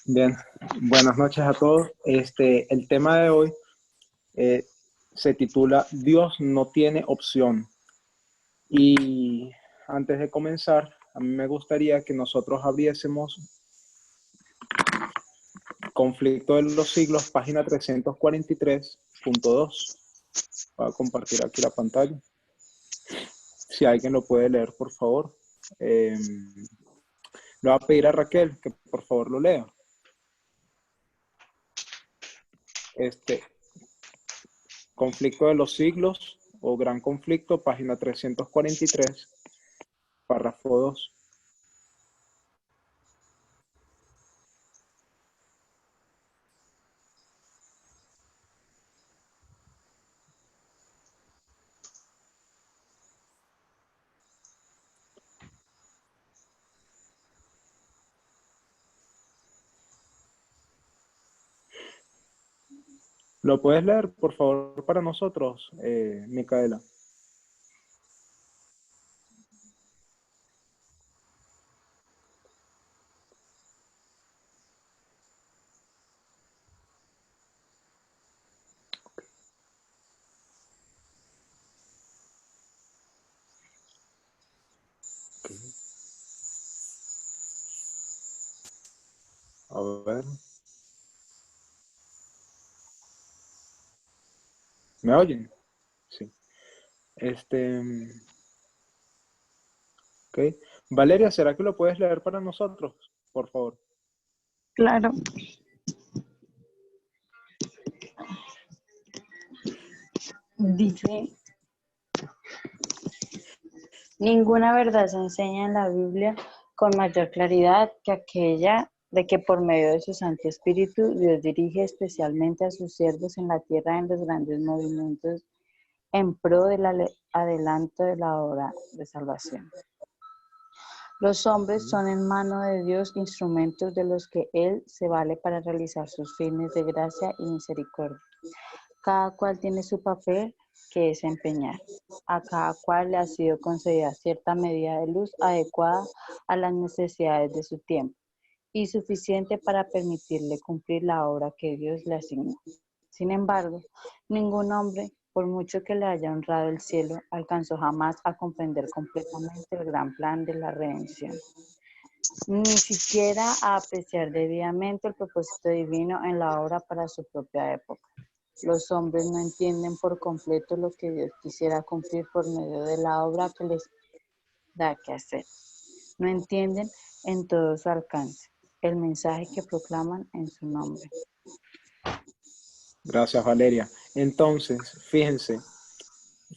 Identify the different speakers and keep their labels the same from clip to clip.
Speaker 1: Bien, buenas noches a todos. El tema de hoy eh, se titula Dios no tiene opción. Y antes de comenzar, a mí me gustaría que nosotros abriésemos Conflicto de los Siglos, página 343.2. Voy a compartir aquí la pantalla. Si alguien lo puede leer, por favor. Le voy a pedir a Raquel que por favor lo lea. Conflicto de los siglos o Gran Conflicto, página 343, párrafo 2. ¿Lo puedes leer, por favor, para nosotros, Micaela? A ver. ¿Me oyen? Sí. Este, ok. Valeria, ¿será que lo puedes leer para nosotros, por favor?
Speaker 2: Claro. Dice, ninguna verdad se enseña en la Biblia con mayor claridad que aquella de que por medio de su Santo Espíritu Dios dirige especialmente a sus siervos en la tierra en los grandes movimientos en pro del adelanto de la obra de salvación. Los hombres son en mano de Dios instrumentos de los que Él se vale para realizar sus fines de gracia y misericordia. Cada cual tiene su papel que desempeñar. A cada cual le ha sido concedida cierta medida de luz adecuada a las necesidades de su tiempo y suficiente para permitirle cumplir la obra que Dios le asignó. Sin embargo, ningún hombre, por mucho que le haya honrado el cielo, alcanzó jamás a comprender completamente el gran plan de la redención, ni siquiera a apreciar debidamente el propósito divino en la obra para su propia época. Los hombres no entienden por completo lo que Dios quisiera cumplir por medio de la obra que les da que hacer. No entienden en todo su alcance el mensaje que proclaman en su nombre.
Speaker 1: Gracias, Valeria. Entonces, fíjense,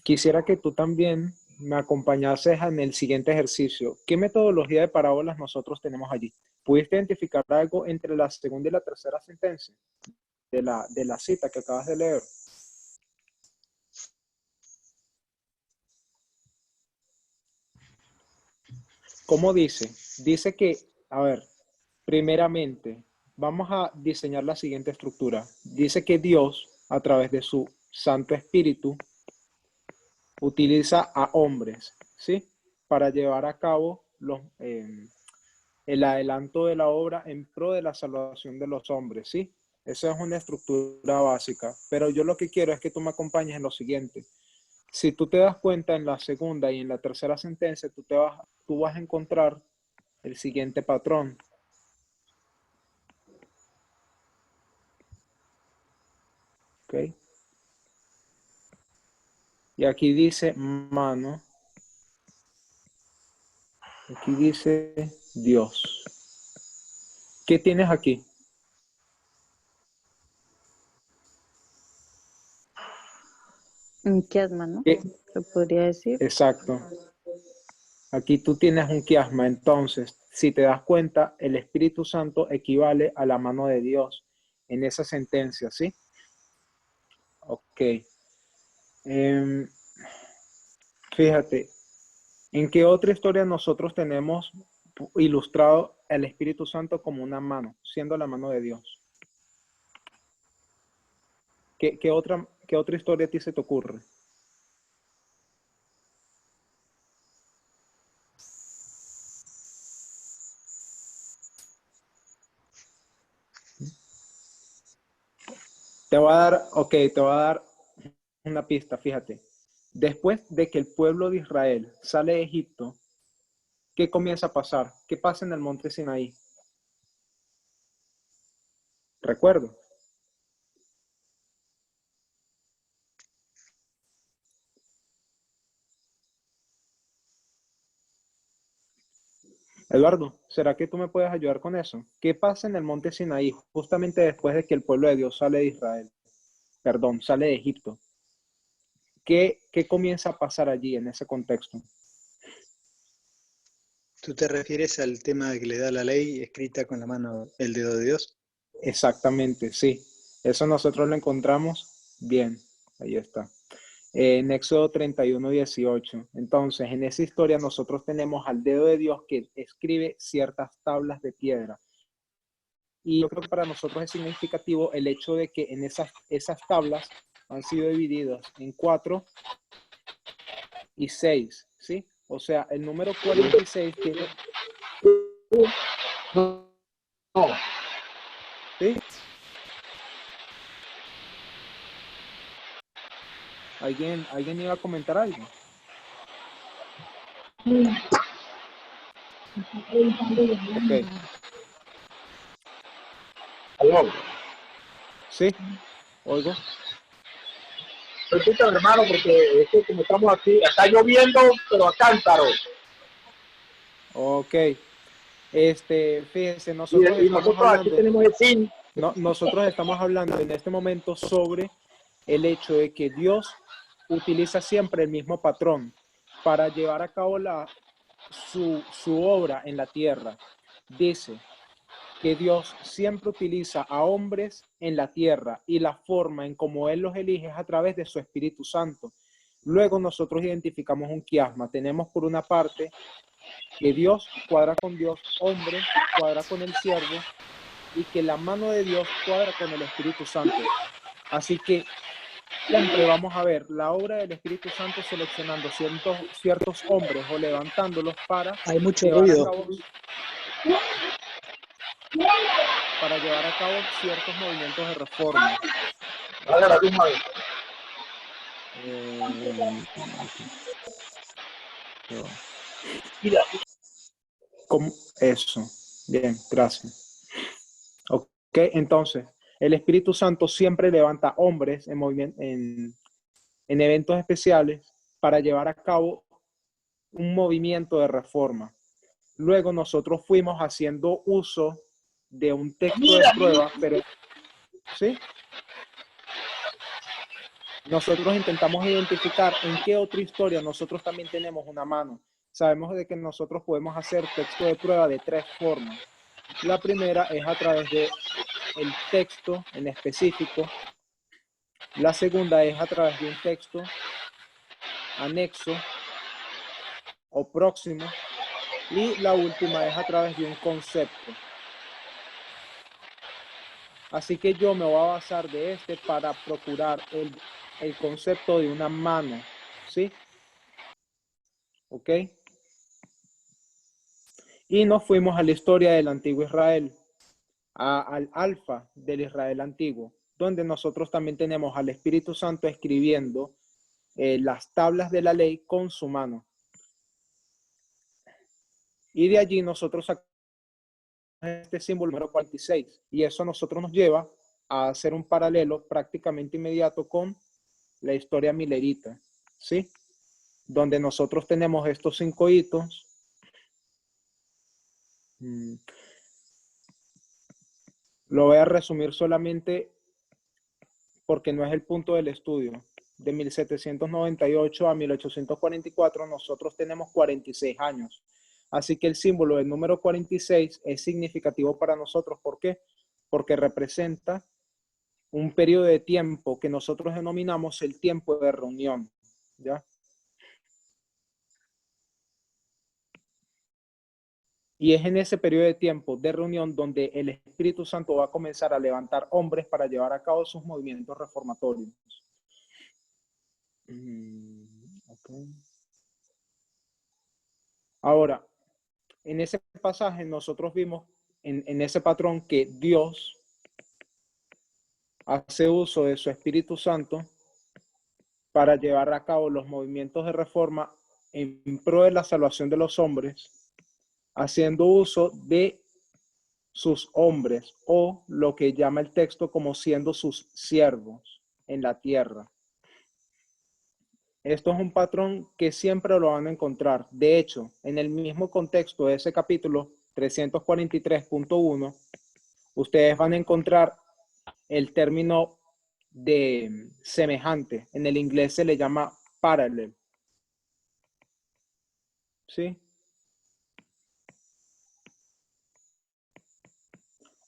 Speaker 1: quisiera que tú también me acompañases en el siguiente ejercicio. ¿Qué metodología de parábolas nosotros tenemos allí? ¿Pudiste identificar algo entre la segunda y la tercera sentencia de la cita que acabas de leer? ¿Cómo dice? Dice que, a ver, primeramente, vamos a diseñar la siguiente estructura. Dice que Dios, a través de su Santo Espíritu, utiliza a hombres, ¿sí? Para llevar a cabo el adelanto de la obra en pro de la salvación de los hombres, ¿sí? Esa es una estructura básica. Pero yo lo que quiero es que tú me acompañes en lo siguiente. Si tú te das cuenta en la segunda y en la tercera sentencia, tú vas a encontrar el siguiente patrón. ¿Ok? Y aquí dice mano. Aquí dice Dios. ¿Qué tienes aquí?
Speaker 2: Un quiasma, ¿no?
Speaker 1: ¿Qué?
Speaker 2: Se podría decir.
Speaker 1: Exacto. Aquí tú tienes un quiasma. Entonces, si te das cuenta, el Espíritu Santo equivale a la mano de Dios en esa sentencia, ¿sí? Ok. Fíjate, ¿en qué otra historia nosotros tenemos ilustrado el Espíritu Santo como una mano, siendo la mano de Dios? ¿Qué otra historia a ti se te ocurre? Te voy a dar, ok, te voy a dar una pista, fíjate. Después de que el pueblo de Israel sale de Egipto, ¿qué comienza a pasar? ¿Qué pasa en el monte Sinaí? Recuerdo. Eduardo, ¿será que tú me puedes ayudar con eso? ¿Qué pasa en el monte Sinaí justamente después de que el pueblo de Dios sale de Israel? Perdón, sale de Egipto. ¿Qué comienza a pasar allí en ese contexto?
Speaker 3: ¿Tú te refieres al tema de que le da la ley escrita con la mano el dedo de Dios?
Speaker 1: Exactamente, sí. Eso nosotros lo encontramos bien. Ahí está. En Éxodo 31:18. Entonces, en esa historia nosotros tenemos al dedo de Dios que escribe ciertas tablas de piedra. Y yo creo que para nosotros es significativo el hecho de que en esas tablas han sido divididas en 4 y 6, ¿sí? O sea, el número 46 tiene... ¿Sí? ¿Alguien iba a comentar algo? Ok.
Speaker 4: Aló.
Speaker 1: Sí, oigo.
Speaker 4: Repítame, hermano, porque es que como estamos aquí, está lloviendo, pero a cántaros.
Speaker 1: Ok. Fíjense, nosotros
Speaker 4: Y
Speaker 1: estamos
Speaker 4: nosotros aquí
Speaker 1: hablando,
Speaker 4: tenemos el zinc.
Speaker 1: no, nosotros estamos hablando en este momento sobre el hecho de que Dios utiliza siempre el mismo patrón para llevar a cabo su obra en la tierra. Dice que Dios siempre utiliza a hombres en la tierra y la forma en cómo Él los elige es a través de su Espíritu Santo. Luego nosotros identificamos un quiasma. Tenemos por una parte que Dios cuadra con Dios, hombre cuadra con el siervo y que la mano de Dios cuadra con el Espíritu Santo. Así que siempre vamos a ver la obra del Espíritu Santo seleccionando ciertos hombres o levantándolos
Speaker 3: Hay mucho
Speaker 1: llevar a
Speaker 3: ruido.
Speaker 1: cabo para llevar a cabo ciertos movimientos de reforma.
Speaker 4: Dale la tumba.
Speaker 1: ¿Cómo? Eso. Bien, gracias. Ok, entonces, el Espíritu Santo siempre levanta hombres en eventos especiales para llevar a cabo un movimiento de reforma. Luego nosotros fuimos haciendo uso de un texto de prueba, pero ¿sí? Nosotros intentamos identificar en qué otra historia nosotros también tenemos una mano. Sabemos de que nosotros podemos hacer texto de prueba de 3 formas. La primera es a través de el texto en específico. La segunda es a través de un texto anexo o próximo. Y la última es a través de un concepto. Así que yo me voy a basar de para procurar el concepto de una mano. ¿Sí? ¿Ok? Y nos fuimos a la historia del antiguo Israel, al alfa del Israel antiguo, donde nosotros también tenemos al Espíritu Santo escribiendo las tablas de la ley con su mano. Y de allí nosotros sacamos este símbolo número 46. Y eso a nosotros nos lleva a hacer un paralelo prácticamente inmediato con la historia milerita, ¿sí? Donde nosotros tenemos estos 5 hitos. Lo voy a resumir solamente porque no es el punto del estudio. De 1798 a 1844 nosotros tenemos 46 años. Así que el símbolo del número 46 es significativo para nosotros. ¿Por qué? Porque representa un periodo de tiempo que nosotros denominamos el tiempo de reunión. ¿Ya? Y es en ese periodo de tiempo de reunión donde el Espíritu Santo va a comenzar a levantar hombres para llevar a cabo sus movimientos reformatorios. Okay. Ahora, en ese pasaje nosotros vimos en ese patrón que Dios hace uso de su Espíritu Santo para llevar a cabo los movimientos de reforma en pro de la salvación de los hombres, haciendo uso de sus hombres, o lo que llama el texto como siendo sus siervos en la tierra. Esto es un patrón que siempre lo van a encontrar. De hecho, en el mismo contexto de ese capítulo 343.1, ustedes van a encontrar el término de semejante. En el inglés se le llama parallel. ¿Sí?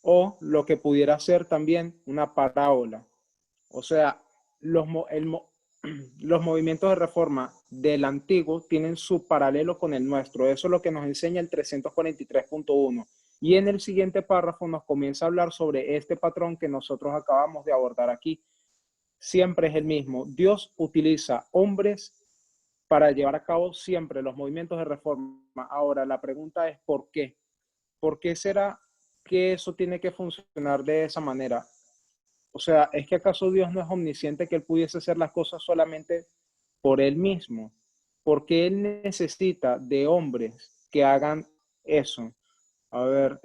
Speaker 1: O lo que pudiera ser también una parábola. O sea, los movimientos de reforma del antiguo tienen su paralelo con el nuestro. Eso es lo que nos enseña el 343.1. Y en el siguiente párrafo nos comienza a hablar sobre este patrón que nosotros acabamos de abordar aquí. Siempre es el mismo. Dios utiliza hombres para llevar a cabo siempre los movimientos de reforma. Ahora, la pregunta es ¿por qué? ¿Por qué será que eso tiene que funcionar de esa manera? O sea, ¿es que acaso Dios no es omnisciente, que Él pudiese hacer las cosas solamente por Él mismo? Porque Él necesita de hombres que hagan eso. A ver,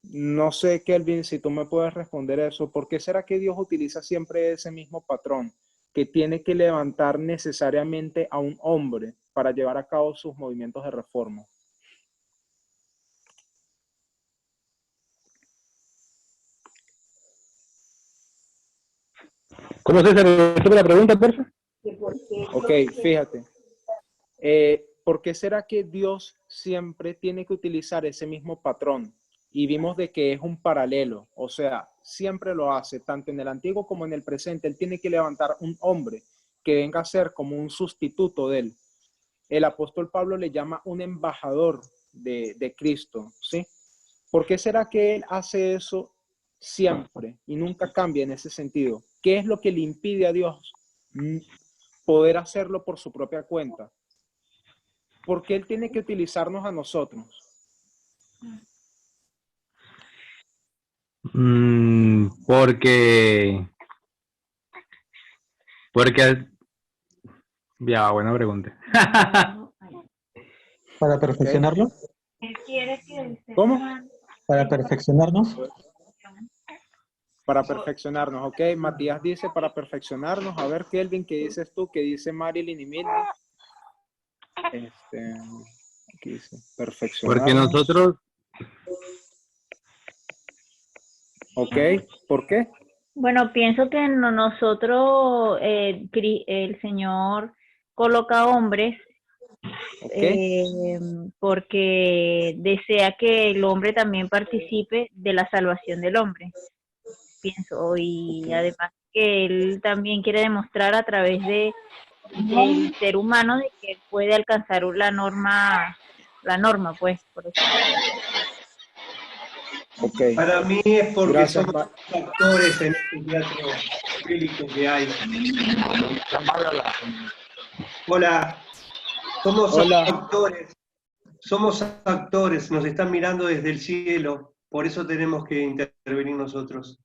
Speaker 1: no sé, Kelvin, si tú me puedes responder eso. ¿Por qué será que Dios utiliza siempre ese mismo patrón, que tiene que levantar necesariamente a un hombre para llevar a cabo sus movimientos de reforma?
Speaker 4: ¿Cómo se resuelve la pregunta, por favor?
Speaker 1: Ok, fíjate. ¿Por qué será que Dios siempre tiene que utilizar ese mismo patrón? Y vimos de que es un paralelo, o sea, siempre lo hace, tanto en el antiguo como en el presente. Él tiene que levantar un hombre que venga a ser como un sustituto de él. El apóstol Pablo le llama un embajador de Cristo, ¿sí? ¿Por qué será que él hace eso siempre y nunca cambia en ese sentido? ¿Qué es lo que le impide a Dios poder hacerlo por su propia cuenta? ¿Por qué él tiene que utilizarnos a nosotros?
Speaker 5: Porque, ya, buena pregunta.
Speaker 3: Para perfeccionarlo.
Speaker 1: ¿Cómo?
Speaker 3: Para perfeccionarnos.
Speaker 1: Para perfeccionarnos, ok. Matías dice para perfeccionarnos. A ver, Kelvin, ¿qué dices tú? ¿Qué dice Marilyn y Milton? Aquí dice perfeccionarnos.
Speaker 5: Porque nosotros,
Speaker 1: Ok, ¿por qué?
Speaker 2: Bueno, pienso que nosotros, el Señor coloca hombres
Speaker 1: Ok,
Speaker 2: porque desea que el hombre también participe de la salvación del hombre, pienso, y
Speaker 1: ok.
Speaker 2: además que él también quiere demostrar a través de el ser humano de que puede alcanzar la norma, pues, por eso.
Speaker 1: Ok,
Speaker 6: Para mí es porque
Speaker 1: gracias.
Speaker 6: somos actores en este teatro bíblico que hay. Hola, somos
Speaker 1: Hola,
Speaker 6: actores, nos están mirando desde el cielo, por eso tenemos que intervenir nosotros.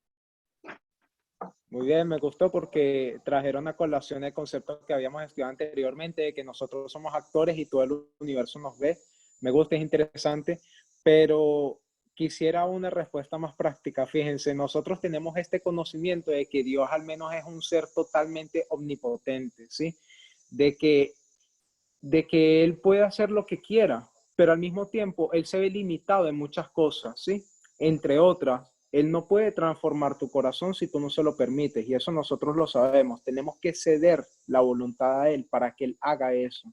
Speaker 1: muy bien, me gustó porque trajeron a colación el concepto que habíamos estudiado anteriormente, de que nosotros somos actores y todo el universo nos ve. Me gusta, es interesante, pero quisiera una respuesta más práctica. Fíjense, nosotros tenemos este conocimiento de que Dios al menos es un ser totalmente omnipotente, ¿sí? De que Él puede hacer lo que quiera, pero al mismo tiempo Él se ve limitado en muchas cosas, ¿sí? Entre otras, Él no puede transformar tu corazón si tú no se lo permites, y eso nosotros lo sabemos. Tenemos que ceder la voluntad a Él para que Él haga eso.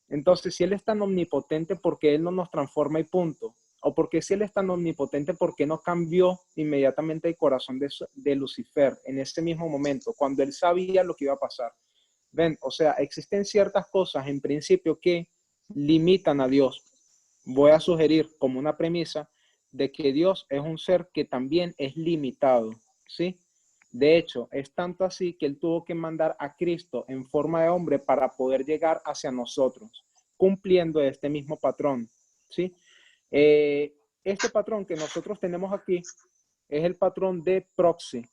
Speaker 1: Entonces, si Él es tan omnipotente, ¿por qué Él no nos transforma y punto? O porque si Él es tan omnipotente, ¿por qué no cambió inmediatamente el corazón de Lucifer en ese mismo momento, cuando Él sabía lo que iba a pasar? Ven, o sea, existen ciertas cosas en principio que limitan a Dios. Voy a sugerir como una premisa de que Dios es un ser que también es limitado, ¿sí? De hecho, es tanto así que Él tuvo que mandar a Cristo en forma de hombre para poder llegar hacia nosotros, cumpliendo este mismo patrón, ¿sí? Este patrón que nosotros tenemos aquí es el patrón de proxy.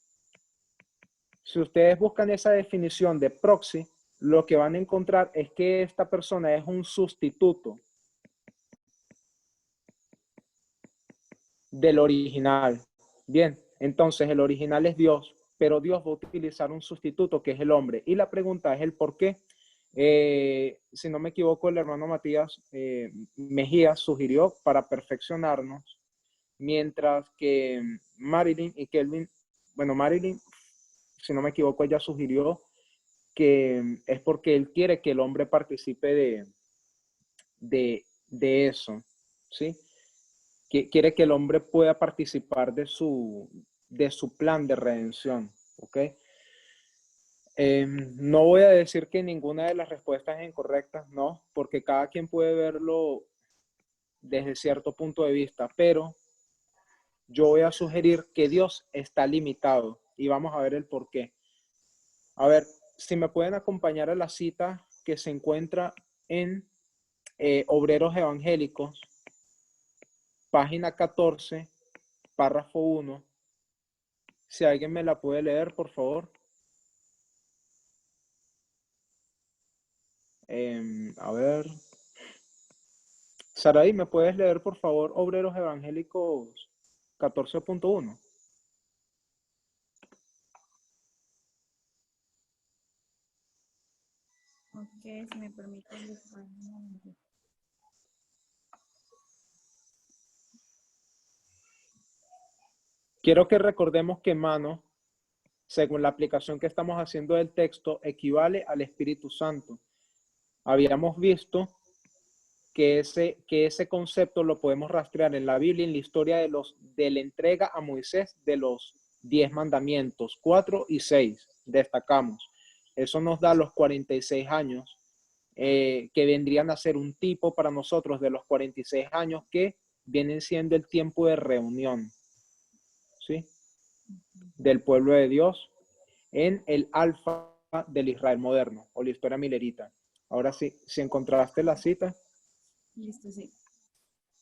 Speaker 1: Si ustedes buscan esa definición de proxy, lo que van a encontrar es que esta persona es un sustituto del original. Bien, entonces el original es Dios, pero Dios va a utilizar un sustituto que es el hombre. Y la pregunta es el por qué. Si no me equivoco, el hermano Matías Mejía sugirió para perfeccionarnos, mientras que Marilyn y Kelvin, bueno, Marilyn, si no me equivoco, ella sugirió que es porque él quiere que el hombre participe de eso, ¿sí? Que quiere que el hombre pueda participar de su plan de redención, ¿ok? No voy a decir que ninguna de las respuestas es incorrecta, no, porque cada quien puede verlo desde cierto punto de vista, pero yo voy a sugerir que Dios está limitado y vamos a ver el por qué. A ver, si me pueden acompañar a la cita que se encuentra en Obreros Evangélicos, página 14, párrafo 1. Si alguien me la puede leer, por favor. A ver. Saraí, ¿me puedes leer, por favor, Obreros Evangélicos 14.1?
Speaker 7: Ok, si me permite.
Speaker 1: Quiero que recordemos que mano, según la aplicación que estamos haciendo del texto, equivale al Espíritu Santo. Habíamos visto que ese concepto lo podemos rastrear en la Biblia, en la historia de la entrega a Moisés de los 10 mandamientos, 4 y 6, destacamos. Eso nos da los 46 años, que vendrían a ser un tipo para nosotros de los 46 años que vienen siendo el tiempo de reunión, ¿sí? Del pueblo de Dios en el alfa del Israel moderno, o la historia milerita. Ahora sí, si encontraste la cita.
Speaker 7: Listo, sí.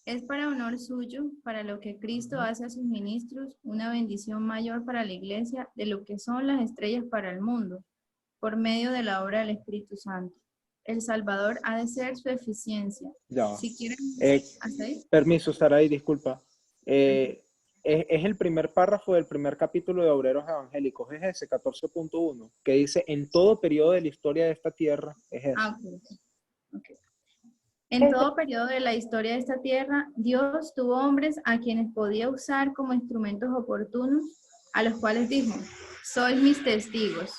Speaker 7: Es para honor suyo, para lo que Cristo hace a sus ministros, una bendición mayor para la iglesia de lo que son las estrellas para el mundo, por medio de la obra del Espíritu Santo. El Salvador ha de ser su eficiencia.
Speaker 1: Ya va.
Speaker 7: Si quieren, ¿hasta ahí?
Speaker 1: Permiso, Saray, disculpa. Es el primer párrafo del primer capítulo de Obreros Evangélicos, es ese 14.1, que dice, en todo periodo de la historia de esta tierra, es ese.
Speaker 7: Okay. En todo periodo de la historia de esta tierra, Dios tuvo hombres a quienes podía usar como instrumentos oportunos, a los cuales dijo, sois mis testigos.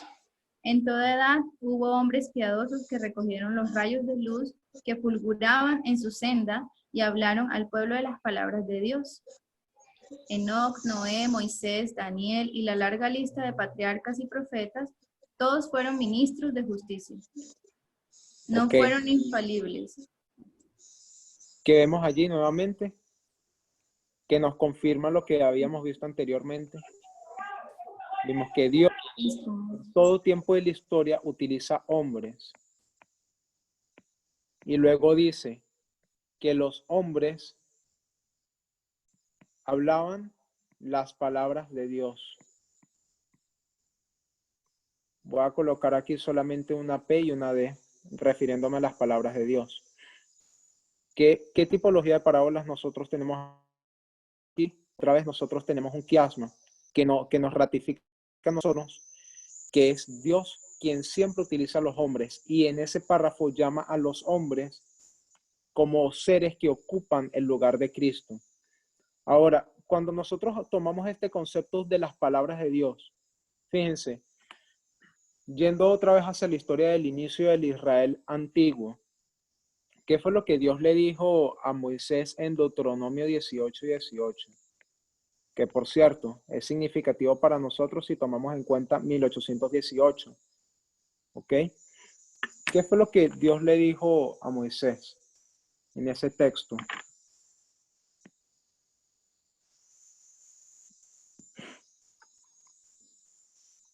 Speaker 7: En toda edad hubo hombres piadosos que recogieron los rayos de luz que fulguraban en su senda y hablaron al pueblo de las palabras de Dios. Enoc, Noé, Moisés, Daniel y la larga lista de patriarcas y profetas, todos fueron ministros de justicia. No fueron infalibles.
Speaker 1: ¿Qué vemos allí nuevamente? Que nos confirma lo que habíamos visto anteriormente. Vimos que Dios, todo tiempo de la historia, utiliza hombres. Y luego dice que los hombres hablaban las palabras de Dios. Voy a colocar aquí solamente una P y una D, refiriéndome a las palabras de Dios. ¿Qué tipología de parábolas nosotros tenemos aquí? Otra vez nosotros tenemos un quiasma que nos ratifica a nosotros que es Dios quien siempre utiliza a los hombres, y en ese párrafo llama a los hombres como seres que ocupan el lugar de Cristo. Ahora, cuando nosotros tomamos este concepto de las palabras de Dios, fíjense, yendo otra vez hacia la historia del inicio del Israel antiguo, ¿qué fue lo que Dios le dijo a Moisés en Deuteronomio 18:18? Que por cierto, es significativo para nosotros si tomamos en cuenta 1818. ¿Ok? ¿Qué fue lo que Dios le dijo a Moisés en ese texto?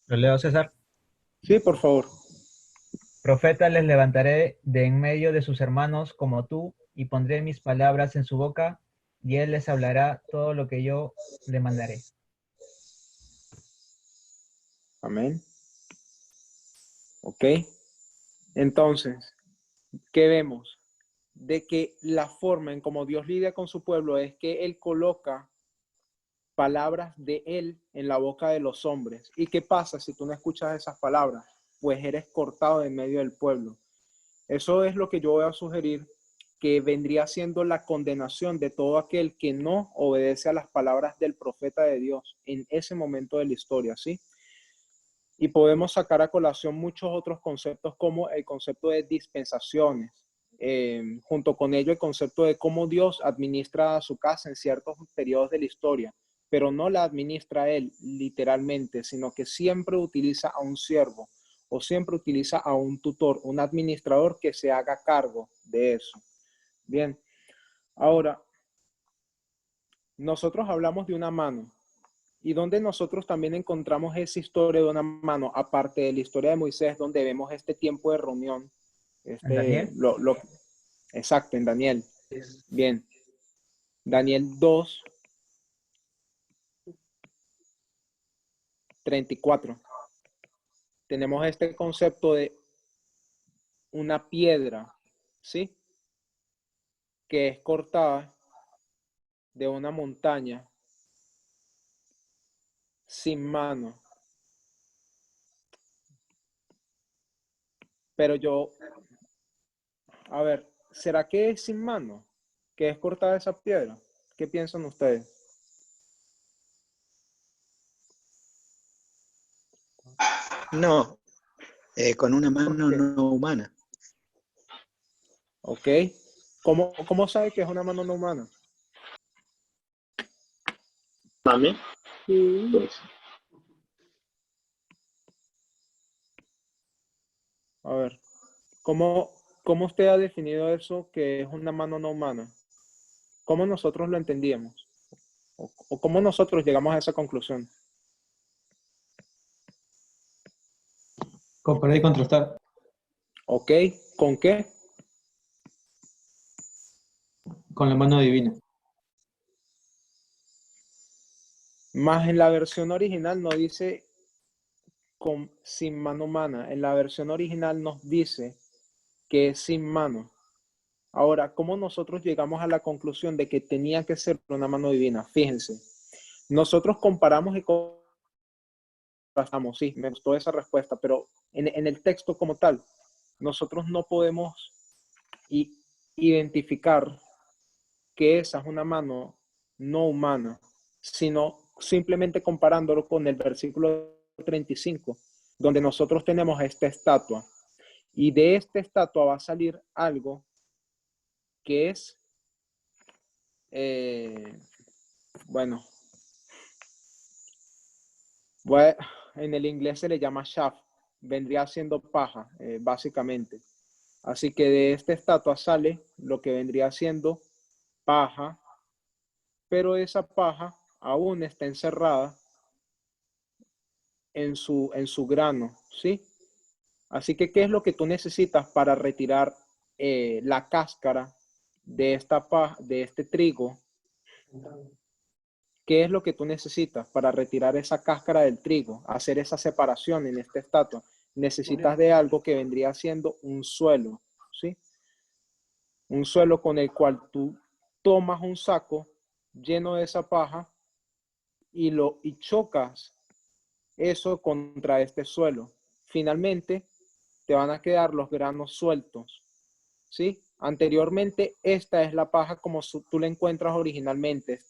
Speaker 8: ¿Lo leo, César?
Speaker 1: Sí, por favor.
Speaker 8: Profeta les levantaré de en medio de sus hermanos como tú, y pondré mis palabras en su boca, y él les hablará todo lo que yo le mandaré.
Speaker 1: Amén. ¿Ok? Entonces, ¿qué vemos? De que la forma en cómo Dios lidia con su pueblo es que Él coloca palabras de Él en la boca de los hombres. ¿Y qué pasa si tú no escuchas esas palabras? Pues eres cortado en medio del pueblo. Eso es lo que yo voy a sugerir, que vendría siendo la condenación de todo aquel que no obedece a las palabras del profeta de Dios en ese momento de la historia, ¿sí? Y podemos sacar a colación muchos otros conceptos como el concepto de dispensaciones, junto con ello el concepto de cómo Dios administra su casa en ciertos periodos de la historia, pero no la administra Él literalmente, sino que siempre utiliza a un siervo o siempre utiliza a un tutor, un administrador que se haga cargo de eso. Bien, ahora, nosotros hablamos de una mano. ¿Y donde nosotros también encontramos esa historia de una mano? Aparte de la historia de Moisés, donde vemos este tiempo de reunión.
Speaker 8: ¿En Daniel?
Speaker 1: Exacto, en Daniel. Bien. Daniel 2, 34. Tenemos este concepto de una piedra, ¿sí? Que es cortada de una montaña sin mano. Pero a ver, ¿será que es sin mano? ¿Que es cortada esa piedra? ¿Qué piensan ustedes?
Speaker 3: No, con una mano
Speaker 1: ¿Por qué?
Speaker 3: no humana.
Speaker 1: ¿Ok? ¿Cómo sabe que es una mano no humana?
Speaker 4: Mami. Pues,
Speaker 1: A ver, ¿cómo usted ha definido eso que es una mano no humana? ¿Cómo nosotros lo entendíamos? ¿O cómo nosotros llegamos a esa conclusión?
Speaker 9: Comparar y contrastar.
Speaker 1: ¿Ok? ¿Con qué?
Speaker 9: Con la mano divina.
Speaker 1: Más en la versión original no dice sin mano humana. En la versión original nos dice que es sin mano. Ahora, ¿cómo nosotros llegamos a la conclusión de que tenía que ser una mano divina? Fíjense, nosotros comparamos y contrastamos. Sí, me gustó esa respuesta, pero en el texto como tal, nosotros no podemos identificar que esa es una mano no humana, sino simplemente comparándolo con el versículo 35, donde nosotros tenemos esta estatua. Y de esta estatua va a salir algo que es, bueno, en el inglés se le llama shaft, vendría siendo paja, básicamente. Así que de esta estatua sale lo que vendría siendo paja, pero esa paja aún está encerrada en su grano, ¿sí? Así que, ¿qué es lo que tú necesitas para retirar la cáscara de esta paja, de este trigo? ¿Qué es lo que tú necesitas para retirar esa cáscara del trigo, hacer esa separación en esta estatua? Necesitas de algo que vendría siendo un suelo, ¿sí? Un suelo con el cual tú tomas un saco lleno de esa paja y chocas eso contra este suelo. Finalmente, te van a quedar los granos sueltos, ¿sí? Anteriormente, esta es la paja como tú la encuentras originalmente,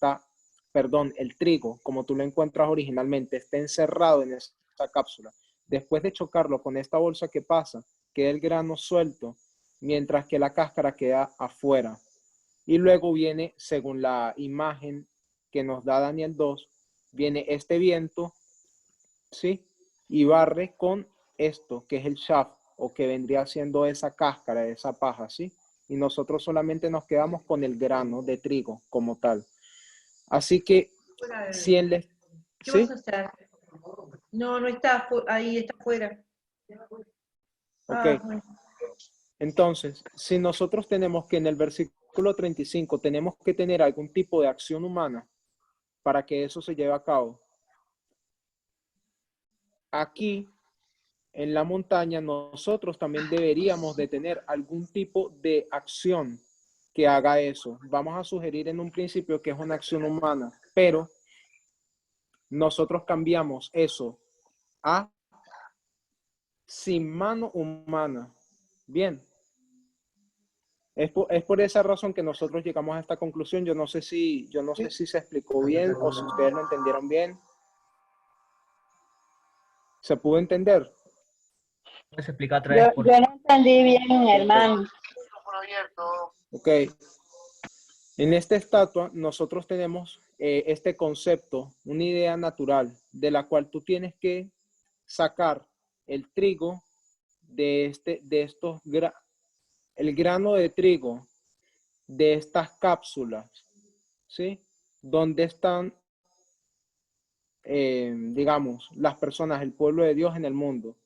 Speaker 1: el trigo, como tú lo encuentras originalmente, está encerrado en esta cápsula. Después de chocarlo con esta bolsa, ¿qué pasa? Queda el grano suelto, mientras que la cáscara queda afuera. Y luego viene, según la imagen que nos da Daniel 2, viene este viento, ¿sí? Y barre con esto, que es el shaft, o que vendría siendo esa cáscara, esa paja, ¿sí? Y nosotros solamente nos quedamos con el grano de trigo como tal. Así que, si en les...
Speaker 10: ¿Qué
Speaker 1: ¿sí?
Speaker 10: vas a hacer? No, no está ahí, está afuera.
Speaker 1: Ok.
Speaker 10: Bueno.
Speaker 1: Entonces, si nosotros tenemos que en el versículo 35 tenemos que tener algún tipo de acción humana para que eso se lleve a cabo, aquí en la montaña, nosotros también deberíamos de tener algún tipo de acción que haga eso. Vamos a sugerir en un principio que es una acción humana, pero nosotros cambiamos eso a sin mano humana. Bien. Es por esa razón que nosotros llegamos a esta conclusión. Yo no sé si se explicó bien o si ustedes lo entendieron bien. ¿Se pudo entender?
Speaker 8: ¿Puedes explicar otra vez?
Speaker 2: Yo no entendí bien, hermano.
Speaker 1: Ok. En esta estatua nosotros tenemos este concepto, una idea natural, de la cual tú tienes que sacar el trigo el grano de trigo de estas cápsulas, ¿sí? Donde están, digamos, las personas, el pueblo de Dios en el mundo.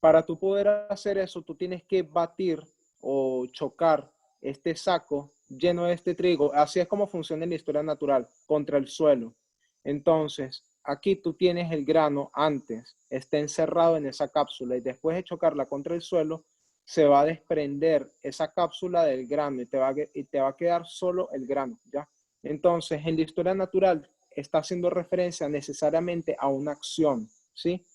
Speaker 1: Para tú poder hacer eso, tú tienes que batir o chocar este saco lleno de este trigo. Así es como funciona en la historia natural, contra el suelo. Entonces, aquí tú tienes el grano antes, está encerrado en esa cápsula y después de chocarla contra el suelo, se va a desprender esa cápsula del grano y te va a quedar solo el grano, ¿ya? Entonces, en la historia natural está haciendo referencia necesariamente a una acción, ¿sí?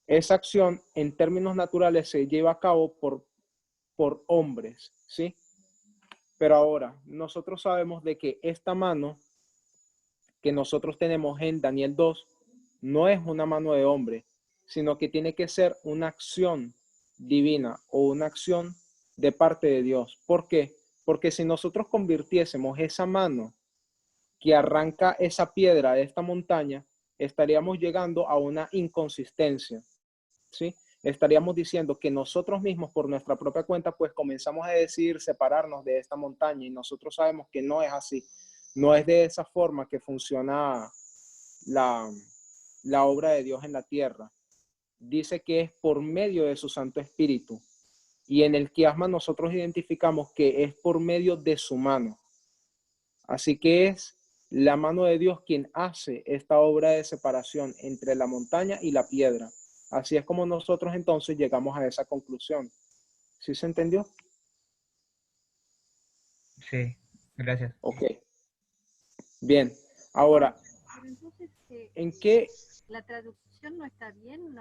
Speaker 1: Esa acción en términos naturales se lleva a cabo por hombres, ¿sí? Pero ahora, nosotros sabemos de que esta mano que nosotros tenemos en Daniel 2 no es una mano de hombre, sino que tiene que ser una acción divina o una acción de parte de Dios. ¿Por qué? Porque si nosotros convirtiésemos esa mano que arranca esa piedra de esta montaña, estaríamos llegando a una inconsistencia, ¿sí? Estaríamos diciendo que nosotros mismos por nuestra propia cuenta pues comenzamos a decidir separarnos de esta montaña y nosotros sabemos que no es así. No es de esa forma que funciona la obra de Dios en la tierra. Dice que es por medio de su Santo Espíritu. Y en el quiasma nosotros identificamos que es por medio de su mano. Así que es la mano de Dios quien hace esta obra de separación entre la montaña y la piedra. Así es como nosotros entonces llegamos a esa conclusión. ¿Sí se entendió?
Speaker 8: Sí, gracias.
Speaker 1: Ok. Bien. Ahora,
Speaker 11: Pero entonces,
Speaker 1: ¿en qué?
Speaker 11: la traducción no está bien,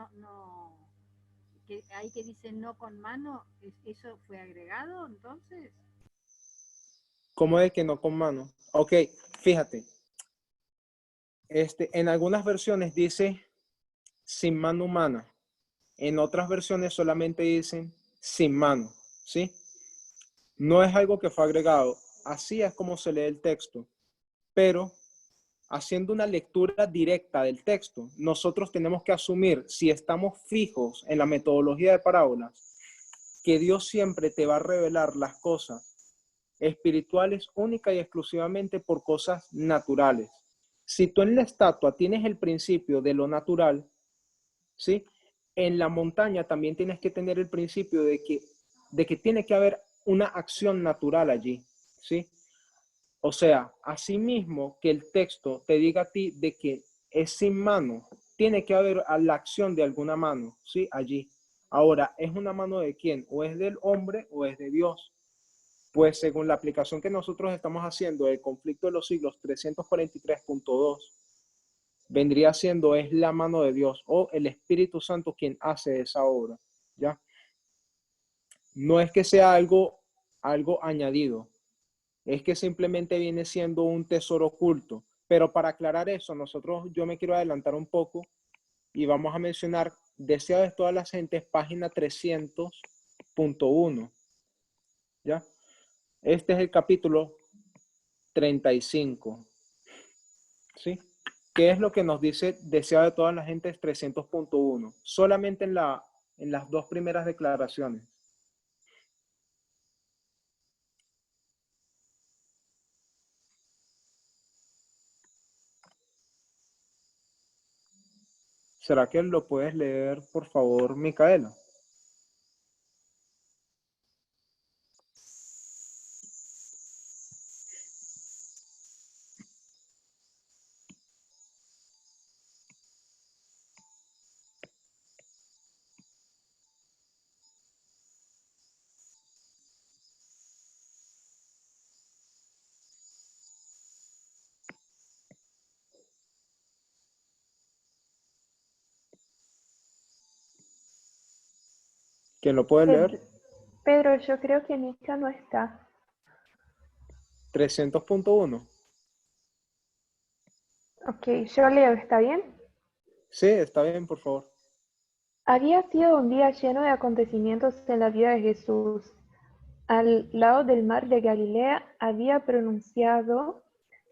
Speaker 11: que ahí que dice no con mano, ¿eso fue agregado entonces?
Speaker 1: ¿Cómo de que no con mano? Ok, fíjate. En algunas versiones dice sin mano humana. En otras versiones solamente dicen sin mano, ¿sí? No es algo que fue agregado. Así es como se lee el texto. Pero haciendo una lectura directa del texto, nosotros tenemos que asumir, si estamos fijos en la metodología de parábolas, que Dios siempre te va a revelar las cosas espirituales única y exclusivamente por cosas naturales. Si tú en la estatua tienes el principio de lo natural, ¿sí? En la montaña también tienes que tener el principio de que tiene que haber una acción natural allí, ¿sí? O sea, asimismo que el texto te diga a ti de que es sin mano, tiene que haber la acción de alguna mano, ¿sí? Allí. Ahora, ¿es una mano de quién? ¿O es del hombre o es de Dios? Pues según la aplicación que nosotros estamos haciendo del conflicto de los siglos 343.2, vendría siendo es la mano de Dios o el Espíritu Santo quien hace esa obra, ¿ya? No es que sea algo añadido, es que simplemente viene siendo un tesoro oculto. Pero para aclarar eso, yo me quiero adelantar un poco y vamos a mencionar Deseo de todas las gentes, página 300.1, ¿ya? Este es el capítulo 35, ¿sí? ¿Qué es lo que nos dice Deseo de todas las gentes 300.1? Solamente en las dos primeras declaraciones. ¿Será que lo puedes leer, por favor, Micaela? ¿Quién lo puede leer?
Speaker 12: Pedro, yo creo que Nica no está.
Speaker 1: 300.1.
Speaker 12: Ok, yo leo, ¿está bien?
Speaker 1: Sí, está bien, por favor.
Speaker 12: Había sido un día lleno de acontecimientos en la vida de Jesús. Al lado del mar de Galilea había pronunciado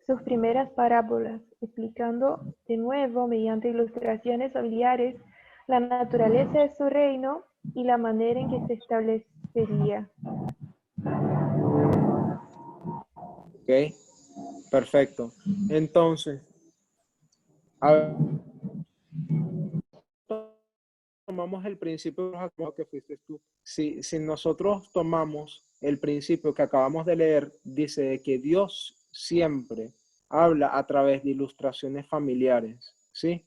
Speaker 12: sus primeras parábolas, explicando de nuevo mediante ilustraciones familiares la naturaleza de su reino y la manera en que se establecería.
Speaker 1: Ok, perfecto. Entonces, a ver, tomamos el principio que fuiste tú. Si nosotros tomamos el principio que acabamos de leer, dice de que Dios siempre habla a través de ilustraciones familiares, ¿sí?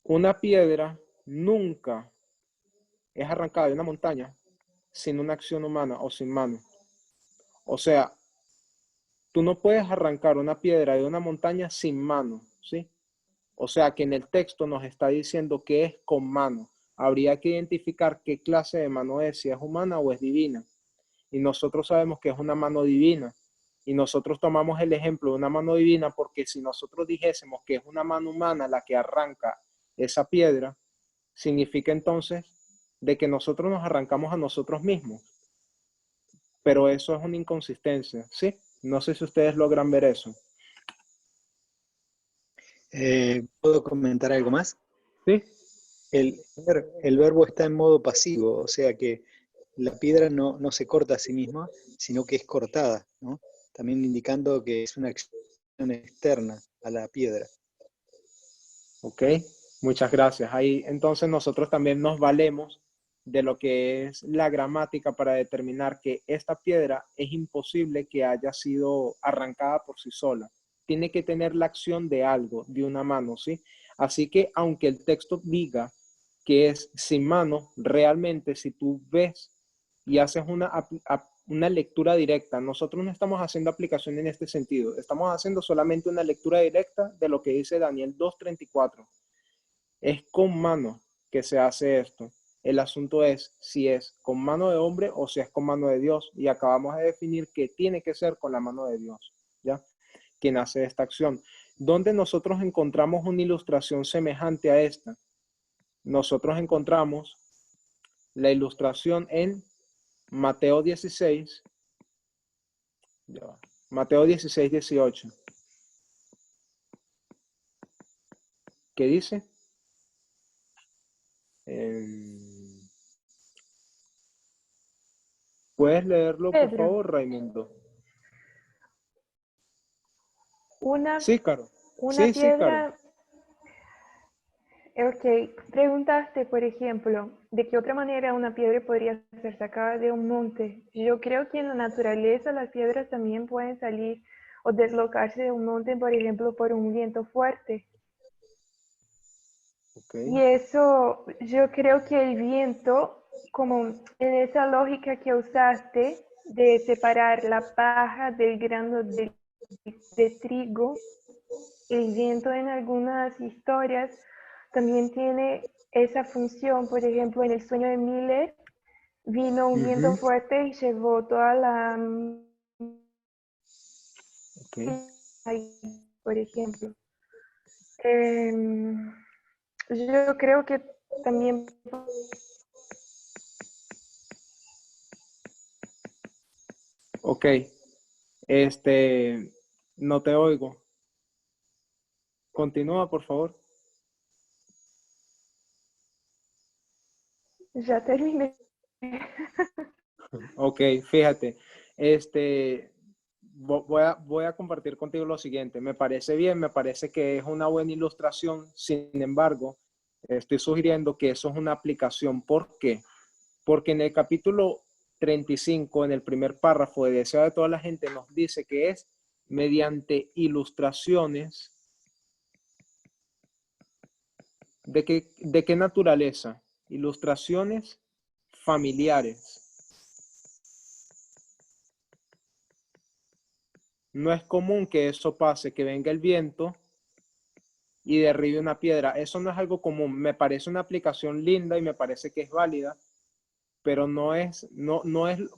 Speaker 1: Una piedra nunca es arrancada de una montaña sin una acción humana o sin mano. O sea, tú no puedes arrancar una piedra de una montaña sin mano, ¿sí? O sea que en el texto nos está diciendo que es con mano. Habría que identificar qué clase de mano es, si es humana o es divina. Y nosotros sabemos que es una mano divina. Y nosotros tomamos el ejemplo de una mano divina porque si nosotros dijésemos que es una mano humana la que arranca esa piedra, significa entonces de que nosotros nos arrancamos a nosotros mismos. Pero eso es una inconsistencia, ¿sí? No sé si ustedes logran ver eso.
Speaker 3: ¿Puedo comentar algo más?
Speaker 1: Sí.
Speaker 3: El verbo está en modo pasivo, o sea que la piedra no se corta a sí misma, sino que es cortada, ¿no? También indicando que es una acción externa a la piedra.
Speaker 1: Ok, muchas gracias. Ahí entonces nosotros también nos valemos de lo que es la gramática para determinar que esta piedra es imposible que haya sido arrancada por sí sola. Tiene que tener la acción de algo, de una mano, ¿sí? Así que aunque el texto diga que es sin mano, realmente si tú ves y haces una lectura directa, nosotros no estamos haciendo aplicación en este sentido, estamos haciendo solamente una lectura directa de lo que dice Daniel 2:34. Es con mano que se hace esto. El asunto es si es con mano de hombre o si es con mano de Dios. Y acabamos de definir que tiene que ser con la mano de Dios, ¿ya? Quien hace esta acción. ¿Dónde nosotros encontramos una ilustración semejante a esta? Nosotros encontramos la ilustración en Mateo 16, Mateo 16, 18. ¿Qué dice? ¿Puedes leerlo, por
Speaker 12: Pedro.
Speaker 1: favor, Raimundo?
Speaker 12: Una
Speaker 1: Sí, Caro.
Speaker 12: Una
Speaker 1: Sí, Caro.
Speaker 12: piedra. Ok, preguntaste, por ejemplo, ¿de qué otra manera una piedra podría ser sacada de un monte? Yo creo que en la naturaleza las piedras también pueden salir o deslocarse de un monte, por ejemplo, por un viento fuerte.
Speaker 1: Okay.
Speaker 12: Y eso, yo creo que el viento, como en esa lógica que usaste de separar la paja del grano de trigo, el viento en algunas historias también tiene esa función. Por ejemplo, en el sueño de Miller vino un viento fuerte y llevó toda la... por ejemplo. Yo creo que también...
Speaker 1: Ok. No te oigo. Continúa, por favor.
Speaker 12: Ya terminé.
Speaker 1: Ok, fíjate. Voy a compartir contigo lo siguiente. Me parece bien, me parece que es una buena ilustración. Sin embargo, estoy sugiriendo que eso es una aplicación. ¿Por qué? Porque en el capítulo 35, en el primer párrafo de Deseo de toda la gente, nos dice que es mediante ilustraciones. ¿De qué naturaleza? Ilustraciones familiares. No es común que eso pase, que venga el viento y derribe una piedra. Eso no es algo común. Me parece una aplicación linda y me parece que es válida, pero no es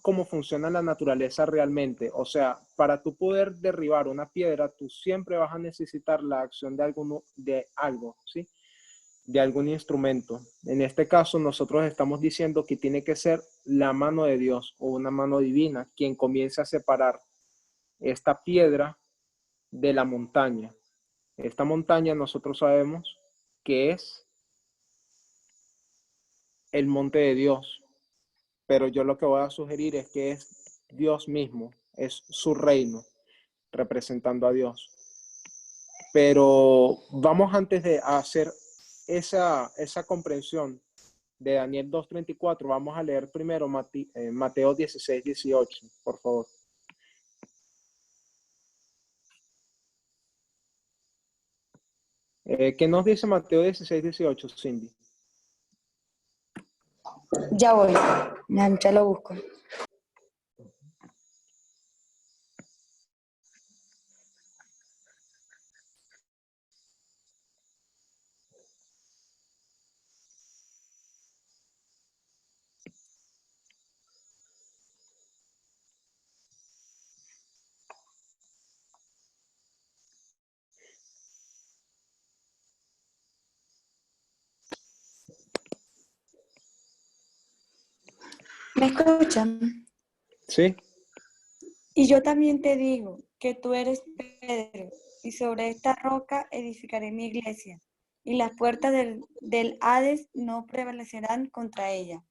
Speaker 1: como funciona la naturaleza realmente. O sea, para tú poder derribar una piedra, tú siempre vas a necesitar la acción de algo, ¿sí? De algún instrumento. En este caso, nosotros estamos diciendo que tiene que ser la mano de Dios o una mano divina quien comience a separar esta piedra de la montaña. Esta montaña nosotros sabemos que es el monte de Dios, pero yo lo que voy a sugerir es que es Dios mismo, es su reino, representando a Dios. Pero vamos, antes de hacer esa comprensión de Daniel 2:34, vamos a leer primero Mateo 16:18, por favor. ¿Qué nos dice Mateo 16:18, Cindy?
Speaker 2: Ya voy, ya lo busco. ¿Me escuchan?
Speaker 1: Sí.
Speaker 2: Y yo también te digo que tú eres Pedro, y sobre esta roca edificaré mi iglesia, y las puertas del Hades no prevalecerán contra ella.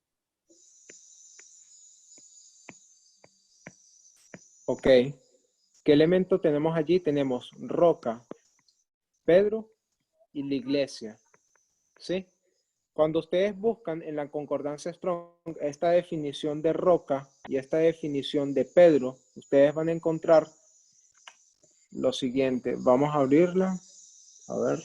Speaker 1: Ok. ¿Qué elemento tenemos allí? Tenemos roca, Pedro y la iglesia. ¿Sí? Cuando ustedes buscan en la concordancia Strong esta definición de roca y esta definición de Pedro, ustedes van a encontrar lo siguiente. Vamos a abrirla. A ver.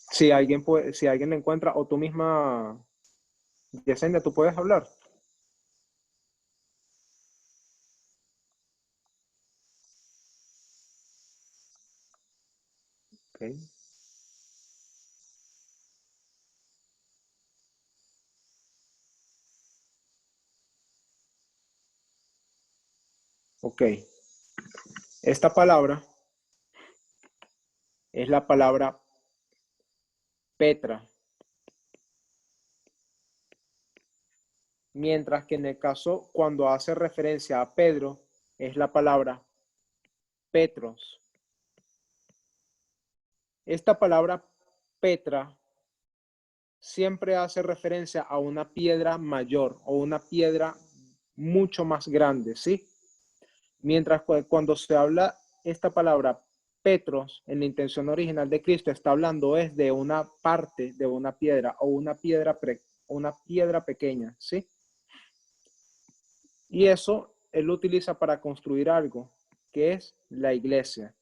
Speaker 1: Si alguien la encuentra, o tú misma, Yesenia, tú puedes hablar. Okay. Ok. Esta palabra es la palabra Petra. Mientras que en el caso, cuando hace referencia a Pedro, es la palabra Petros. Esta palabra Petra siempre hace referencia a una piedra mayor o una piedra mucho más grande, ¿sí? Mientras cuando se habla esta palabra Petros en la intención original de Cristo, está hablando es de una parte de una piedra o una piedra pequeña, ¿sí? Y eso él lo utiliza para construir algo, que es la iglesia.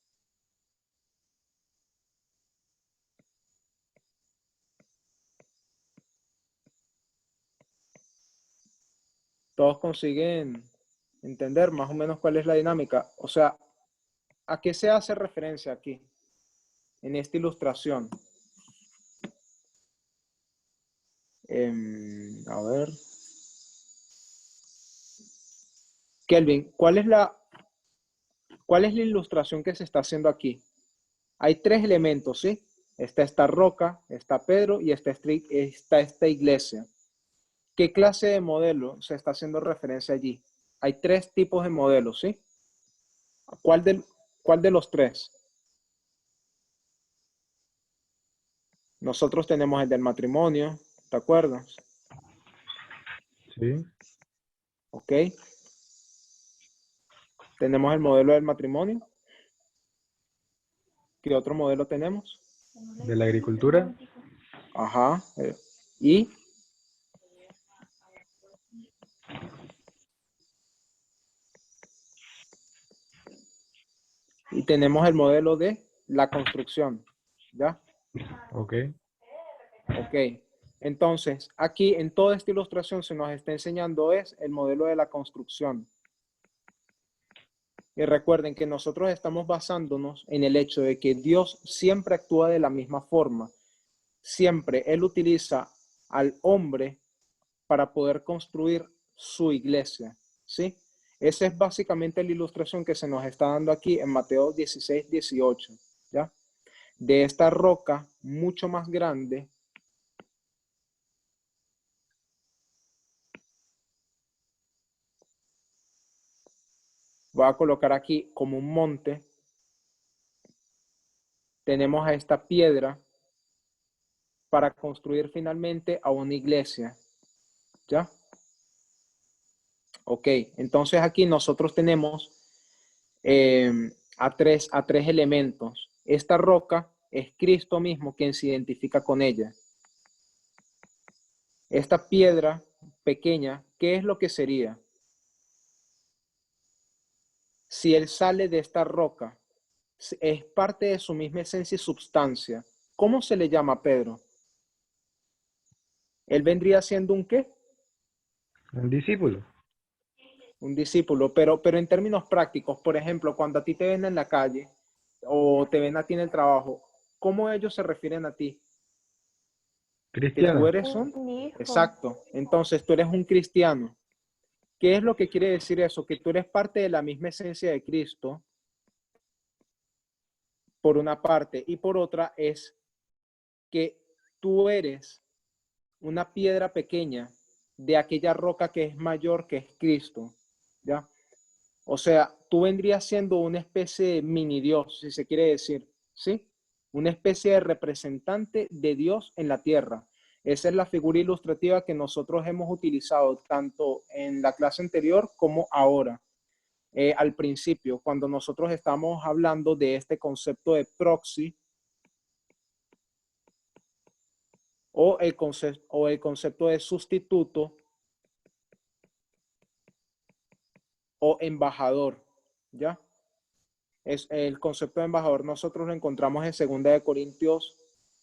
Speaker 1: Todos consiguen entender más o menos cuál es la dinámica. O sea, ¿a qué se hace referencia aquí? En esta ilustración. A ver. Kelvin, ¿cuál es la ilustración que se está haciendo aquí? Hay tres elementos, ¿sí? Está esta roca, está Pedro y está esta iglesia. ¿Qué clase de modelo se está haciendo referencia allí? Hay tres tipos de modelos, ¿sí? ¿Cuál de los tres? Nosotros tenemos el del matrimonio, ¿te acuerdas?
Speaker 5: Sí.
Speaker 1: Ok. Tenemos el modelo del matrimonio. ¿Qué otro modelo tenemos?
Speaker 5: De la agricultura.
Speaker 1: Ajá. ¿Y? Y tenemos el modelo de la construcción, ¿ya?
Speaker 5: Ok.
Speaker 1: Ok. Entonces, aquí en toda esta ilustración se nos está enseñando es el modelo de la construcción. Y recuerden que nosotros estamos basándonos en el hecho de que Dios siempre actúa de la misma forma. Siempre Él utiliza al hombre para poder construir su iglesia, ¿sí? Esa es básicamente la ilustración que se nos está dando aquí en Mateo 16, 18, ¿ya? De esta roca mucho más grande. Voy a colocar aquí como un monte. Tenemos a esta piedra para construir finalmente a una iglesia, ¿ya? Ok, entonces aquí nosotros tenemos a tres elementos. Esta roca es Cristo mismo quien se identifica con ella. Esta piedra pequeña, ¿qué es lo que sería? Si Él sale de esta roca, es parte de su misma esencia y substancia. ¿Cómo se le llama a Pedro? Él vendría siendo un ¿qué?
Speaker 5: Un discípulo.
Speaker 1: Un discípulo, pero en términos prácticos, por ejemplo, cuando a ti te ven en la calle o te ven a ti en el trabajo, ¿cómo ellos se refieren a ti? Que tú
Speaker 5: Cristiano.
Speaker 1: eres
Speaker 12: Un hijo.
Speaker 1: Exacto. Entonces tú eres un cristiano. ¿Qué es lo que quiere decir eso? Que tú eres parte de la misma esencia de Cristo, por una parte, y por otra es que tú eres una piedra pequeña de aquella roca que es mayor, que es Cristo, ¿ya? O sea, tú vendrías siendo una especie de mini Dios, si se quiere decir, ¿sí? Una especie de representante de Dios en la tierra. Esa es la figura ilustrativa que nosotros hemos utilizado tanto en la clase anterior como ahora. Al principio, cuando nosotros estamos hablando de este concepto de proxy o el concepto de sustituto o embajador, ¿ya? Es el concepto de embajador, nosotros lo encontramos en 2 Corintios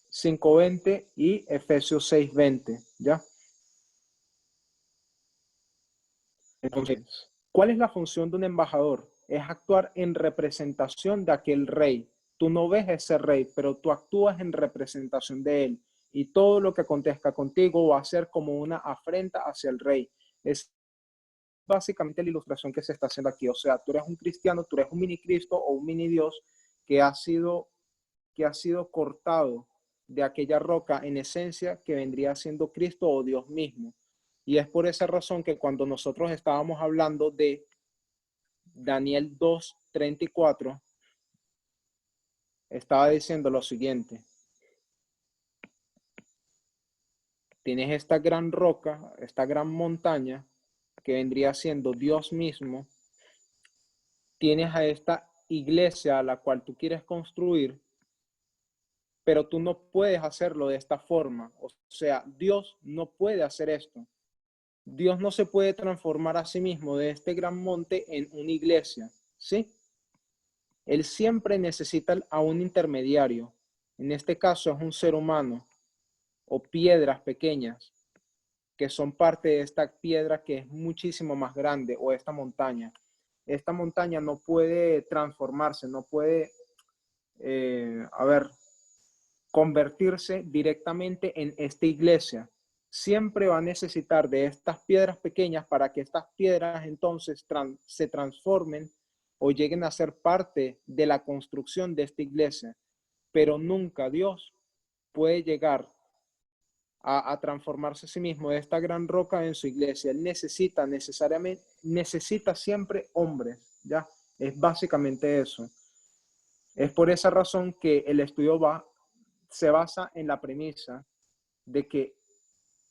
Speaker 1: 5:20 y Efesios 6:20, ¿ya? Entonces, ¿cuál es la función de un embajador? Es actuar en representación de aquel rey. Tú no ves ese rey, pero tú actúas en representación de él. Y todo lo que acontezca contigo va a ser como una afrenta hacia el rey. Es básicamente la ilustración que se está haciendo aquí. O sea, tú eres un cristiano, tú eres un mini Cristo o un mini Dios que ha sido cortado de aquella roca en esencia que vendría siendo Cristo o Dios mismo. Y es por esa razón que cuando nosotros estábamos hablando de Daniel 2:34, estaba diciendo lo siguiente. Tienes esta gran roca, esta gran montaña, que vendría siendo Dios mismo. Tienes a esta iglesia a la cual tú quieres construir, pero tú no puedes hacerlo de esta forma. O sea, Dios no puede hacer esto. Dios no se puede transformar a sí mismo de este gran monte en una iglesia, ¿sí? Él siempre necesita a un intermediario. En este caso es un ser humano o piedras pequeñas que son parte de esta piedra que es muchísimo más grande o esta montaña. Esta montaña no puede transformarse, no puede, convertirse directamente en esta iglesia. Siempre va a necesitar de estas piedras pequeñas para que estas piedras entonces se transformen o lleguen a ser parte de la construcción de esta iglesia. Pero nunca Dios puede llegar a transformarse a sí mismo de esta gran roca en su iglesia. Él necesita siempre hombres, ¿ya? Es básicamente eso. Es por esa razón que el estudio se basa en la premisa de que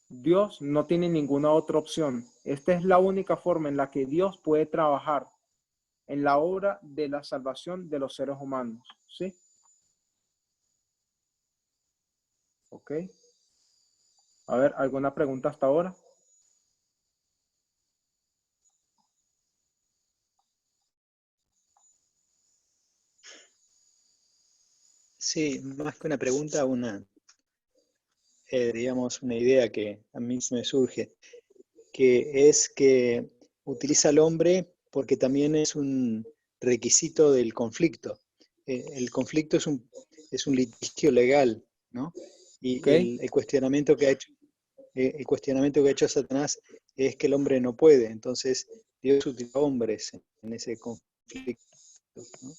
Speaker 1: Dios no tiene ninguna otra opción. Esta es la única forma en la que Dios puede trabajar en la obra de la salvación de los seres humanos, ¿sí? Ok. A ver, ¿alguna pregunta hasta ahora?
Speaker 3: Sí, más que una pregunta, digamos, una idea que a mí se me surge, que es que utiliza al hombre porque también es un requisito del conflicto. El conflicto es un litigio legal, ¿no? Y
Speaker 1: ¿Ok?
Speaker 3: el cuestionamiento que ha hecho Satanás es que el hombre no puede. Entonces, Dios utiliza hombres en ese conflicto, ¿no?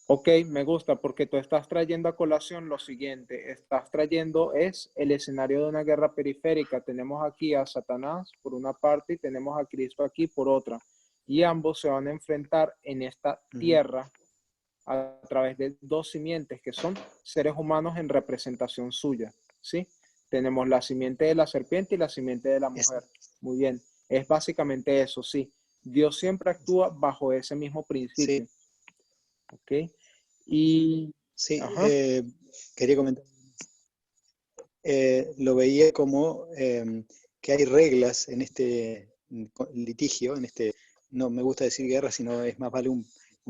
Speaker 1: Ok, me gusta porque tú estás trayendo a colación lo siguiente, estás trayendo es el escenario de una guerra periférica. Tenemos aquí a Satanás por una parte y tenemos a Cristo aquí por otra. Y ambos se van a enfrentar en esta tierra a través de dos simientes que son seres humanos en representación suya, ¿sí? Tenemos la simiente de la serpiente y la simiente de la mujer. Muy bien, es básicamente eso, sí. Dios siempre actúa bajo ese mismo principio.
Speaker 3: Sí.
Speaker 1: ¿Ok? Y
Speaker 3: Sí,
Speaker 1: ajá,
Speaker 3: quería comentar. Lo veía como que hay reglas en este litigio, no me gusta decir guerra, sino es más vale un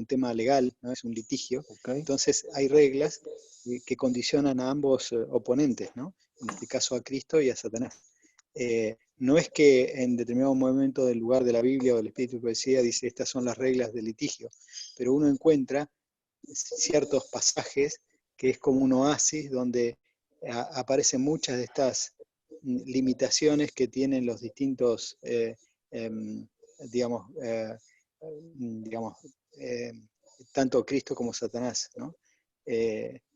Speaker 3: tema legal, ¿no? Es un litigio.
Speaker 1: okay.
Speaker 3: Entonces hay reglas que condicionan a ambos oponentes, ¿no? En este caso a Cristo y a Satanás. No es que en determinado momento del lugar de la Biblia o del Espíritu de Profecía dice estas son las reglas del litigio, pero uno encuentra ciertos pasajes que es como un oasis donde aparecen muchas de estas limitaciones que tienen los distintos, digamos, tanto Cristo como Satanás, ¿no?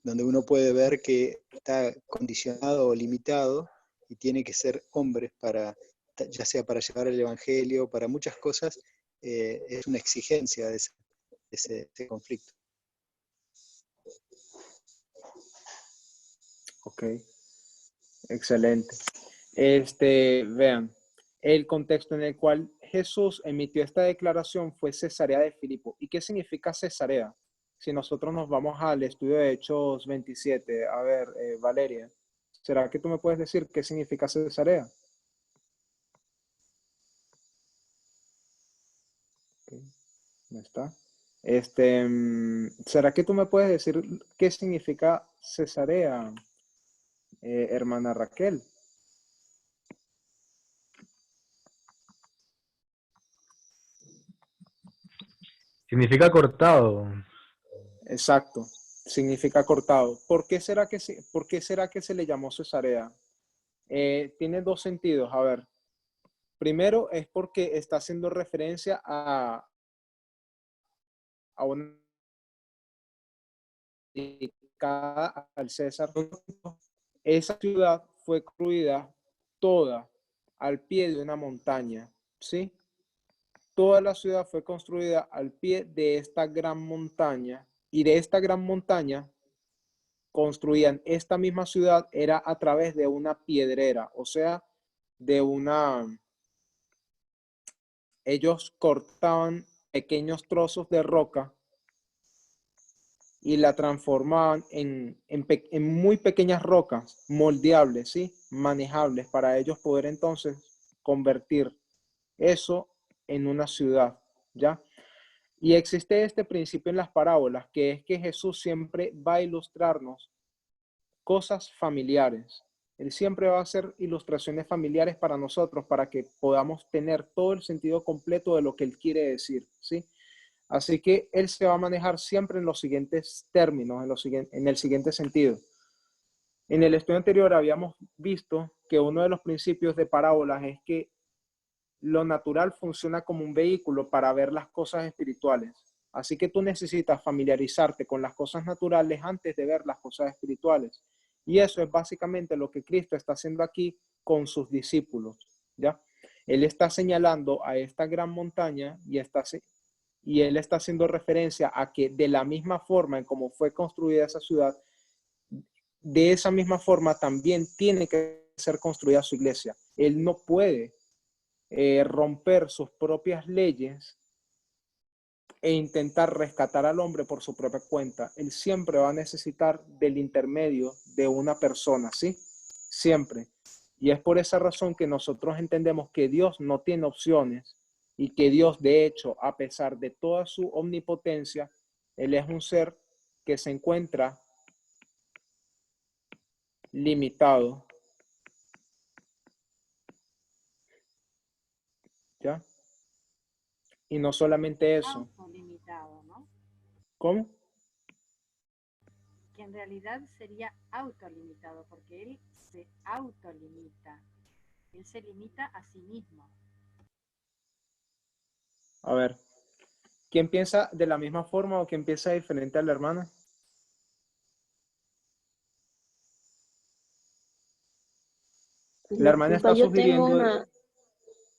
Speaker 3: Donde uno puede ver que está condicionado o limitado y tiene que ser hombres para, ya sea para llevar el Evangelio, para muchas cosas, es una exigencia de ese conflicto.
Speaker 1: Ok, excelente. Vean, el contexto en el cual Jesús emitió esta declaración fue Cesarea de Filipo. ¿Y qué significa Cesarea? Si nosotros nos vamos al estudio de Hechos 27, a ver, Valeria, ¿será que tú me puedes decir qué significa Cesarea? Okay, ¿no está? ¿Será que tú me puedes decir qué significa Cesarea, hermana Raquel?
Speaker 5: Significa cortado.
Speaker 1: Exacto, significa cortado. ¿Por qué será que se le llamó Cesarea? Tiene dos sentidos. A ver, primero es porque está haciendo referencia a una dedicada al César. Esa ciudad fue construida toda al pie de una montaña, ¿sí? Toda la ciudad fue construida al pie de esta gran montaña y de esta gran montaña construían esta misma ciudad era a través de una piedrera, o sea, de ellos cortaban pequeños trozos de roca y la transformaban en muy pequeñas rocas, moldeables, ¿sí? Manejables, para ellos poder entonces convertir eso en una ciudad, ¿ya? Y existe este principio en las parábolas, que es que Jesús siempre va a ilustrarnos cosas familiares. Él siempre va a hacer ilustraciones familiares para nosotros, para que podamos tener todo el sentido completo de lo que Él quiere decir, ¿sí? Así que Él se va a manejar siempre en los siguientes términos, en el siguiente sentido. En el estudio anterior habíamos visto que uno de los principios de parábolas es que lo natural funciona como un vehículo para ver las cosas espirituales. Así que tú necesitas familiarizarte con las cosas naturales antes de ver las cosas espirituales. Y eso es básicamente lo que Cristo está haciendo aquí con sus discípulos, ¿ya? Él está señalando a esta gran montaña y él está haciendo referencia a que de la misma forma en cómo fue construida esa ciudad, de esa misma forma también tiene que ser construida su iglesia. Él no puede romper sus propias leyes e intentar rescatar al hombre por su propia cuenta. Él siempre va a necesitar del intermedio de una persona, ¿sí? Siempre. Y es por esa razón que nosotros entendemos que Dios no tiene opciones y que Dios, de hecho, a pesar de toda su omnipotencia, Él es un ser que se encuentra limitado, ¿ya? Y no solamente eso.
Speaker 11: Autolimitado, ¿no?
Speaker 1: ¿Cómo?
Speaker 11: Que en realidad sería autolimitado, porque él se autolimita. Él se limita a sí mismo.
Speaker 1: A ver, ¿quién piensa de la misma forma o quién piensa diferente a la hermana? La hermana
Speaker 13: Disculpa,
Speaker 1: está
Speaker 13: yo tengo
Speaker 1: sugiriendo,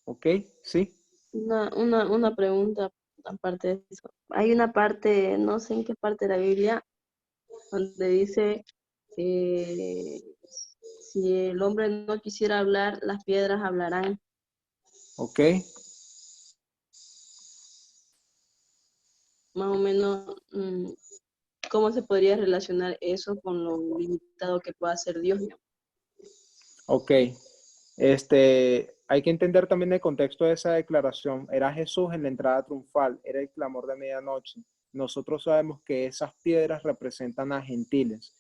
Speaker 1: ¿ok? Sí.
Speaker 13: una pregunta aparte de eso. Hay una parte, no sé en qué parte de la Biblia, donde dice que si el hombre no quisiera hablar, las piedras hablarán.
Speaker 1: Ok.
Speaker 13: Más o menos, ¿cómo se podría relacionar eso con lo limitado que pueda ser Dios?
Speaker 1: Ok. Hay que entender también el contexto de esa declaración. Era Jesús en la entrada triunfal, era el clamor de medianoche. Nosotros sabemos que esas piedras representan a gentiles.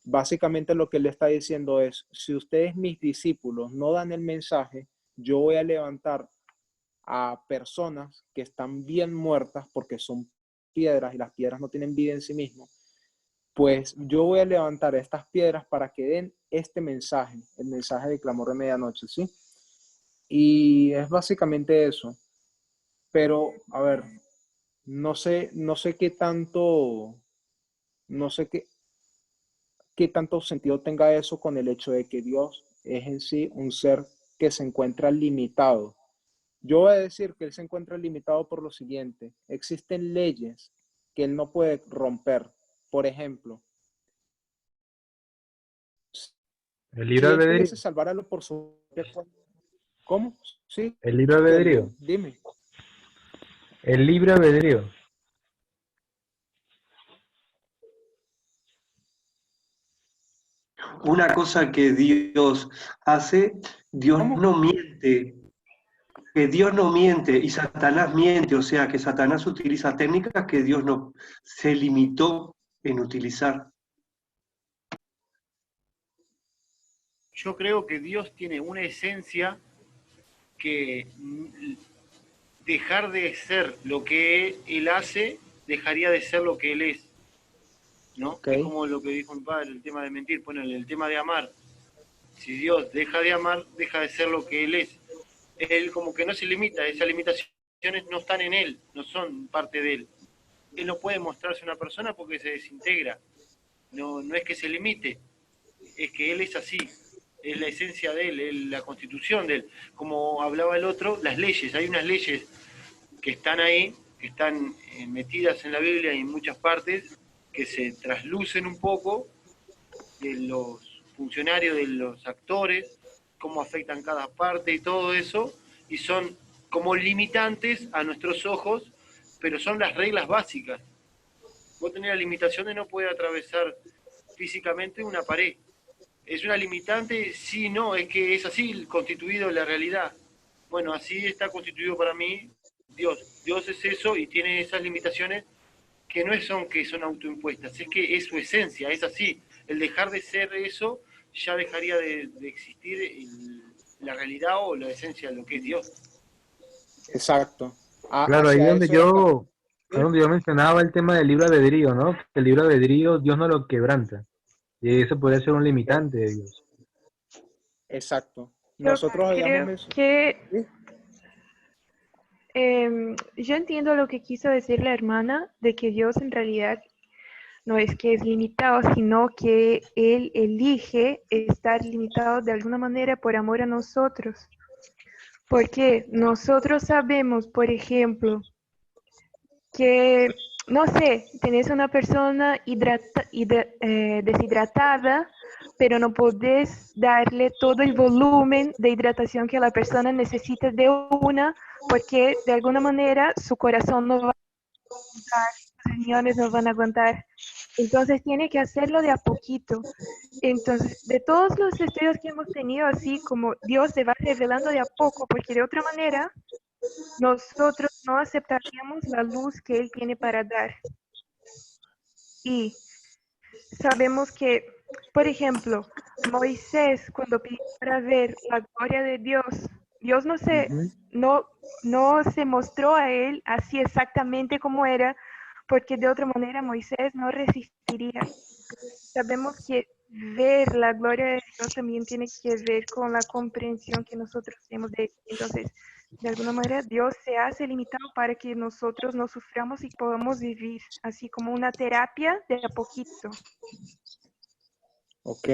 Speaker 1: Básicamente lo que él está diciendo es, si ustedes, mis discípulos, no dan el mensaje, yo voy a levantar a personas que están bien muertas porque son piedras y las piedras no tienen vida en sí mismas. Pues yo voy a levantar estas piedras para que den este mensaje, el mensaje del clamor de medianoche, ¿sí? Y es básicamente eso. Pero, a ver, no sé qué tanto, no sé qué tanto sentido tenga eso con el hecho de que Dios es en sí un ser que se encuentra limitado. Yo voy a decir que Él se encuentra limitado por lo siguiente. Existen leyes que Él no puede romper. Por ejemplo,
Speaker 5: El
Speaker 1: si
Speaker 5: libre
Speaker 1: Él pudiese
Speaker 5: albedrío.
Speaker 1: salvar a los por su propia cuenta. ¿Cómo? Sí.
Speaker 5: El libre albedrío.
Speaker 1: Dime.
Speaker 5: El libre albedrío.
Speaker 6: Una cosa que Dios hace, Dios
Speaker 1: ¿Cómo?
Speaker 6: no miente, que Dios no miente y Satanás miente, o sea que Satanás utiliza técnicas que Dios no se limitó en utilizar.
Speaker 14: Yo creo que Dios tiene una esencia que dejar de ser lo que Él hace, dejaría de ser lo que Él es, ¿no?
Speaker 1: Okay.
Speaker 14: Es como lo que dijo mi padre, el tema de mentir, ponele, el tema de amar. Si Dios deja de amar, deja de ser lo que Él es. Él como que no se limita, esas limitaciones no están en Él, no son parte de Él. Él no puede mostrarse una persona porque se desintegra. No es que se limite, es que Él es así. Es la esencia de Él, es la constitución de Él. Como hablaba el otro, las leyes. Hay unas leyes que están ahí, que están metidas en la Biblia y en muchas partes, que se traslucen un poco de los funcionarios, de los actores, cómo afectan cada parte y todo eso, y son como limitantes a nuestros ojos, pero son las reglas básicas. Vos tenés la limitación de no poder atravesar físicamente una pared. ¿Es una limitante? Sí, no, es que es así constituido la realidad. Bueno, así está constituido para mí Dios. Dios es eso y tiene esas limitaciones que no son que son autoimpuestas, es que es su esencia, es así. El dejar de ser eso ya dejaría de existir la realidad o la esencia de lo que es Dios.
Speaker 1: Exacto.
Speaker 5: Claro, ahí donde yo mencionaba el tema del libre albedrío, ¿no? Que el libre albedrío Dios no lo quebranta. Y eso podría ser un limitante de Dios.
Speaker 1: Exacto.
Speaker 12: Yo
Speaker 1: Nosotros
Speaker 12: creo que yo entiendo lo que quiso decir la hermana, de que Dios en realidad no es que es limitado, sino que Él elige estar limitado de alguna manera por amor a nosotros. Porque nosotros sabemos, por ejemplo, que, no sé, tenés una persona deshidratada, pero no podés darle todo el volumen de hidratación que la persona necesita de una, porque de alguna manera su corazón no va a aguantar, sus riñones no van a aguantar. Entonces tiene que hacerlo de a poquito. Entonces, de todos los estudios que hemos tenido, así como Dios se va revelando de a poco, porque de otra manera nosotros no aceptaríamos la luz que Él tiene para dar. Y sabemos que, por ejemplo, Moisés, cuando pidió para ver la gloria de Dios, Dios no no se mostró a él así exactamente como era, porque de otra manera Moisés no resistiría. Sabemos que ver la gloria de Dios también tiene que ver con la comprensión que nosotros tenemos de él. Entonces, de alguna manera, Dios se hace limitado para que nosotros no suframos y podamos vivir, así como una terapia de a poquito.
Speaker 1: Ok.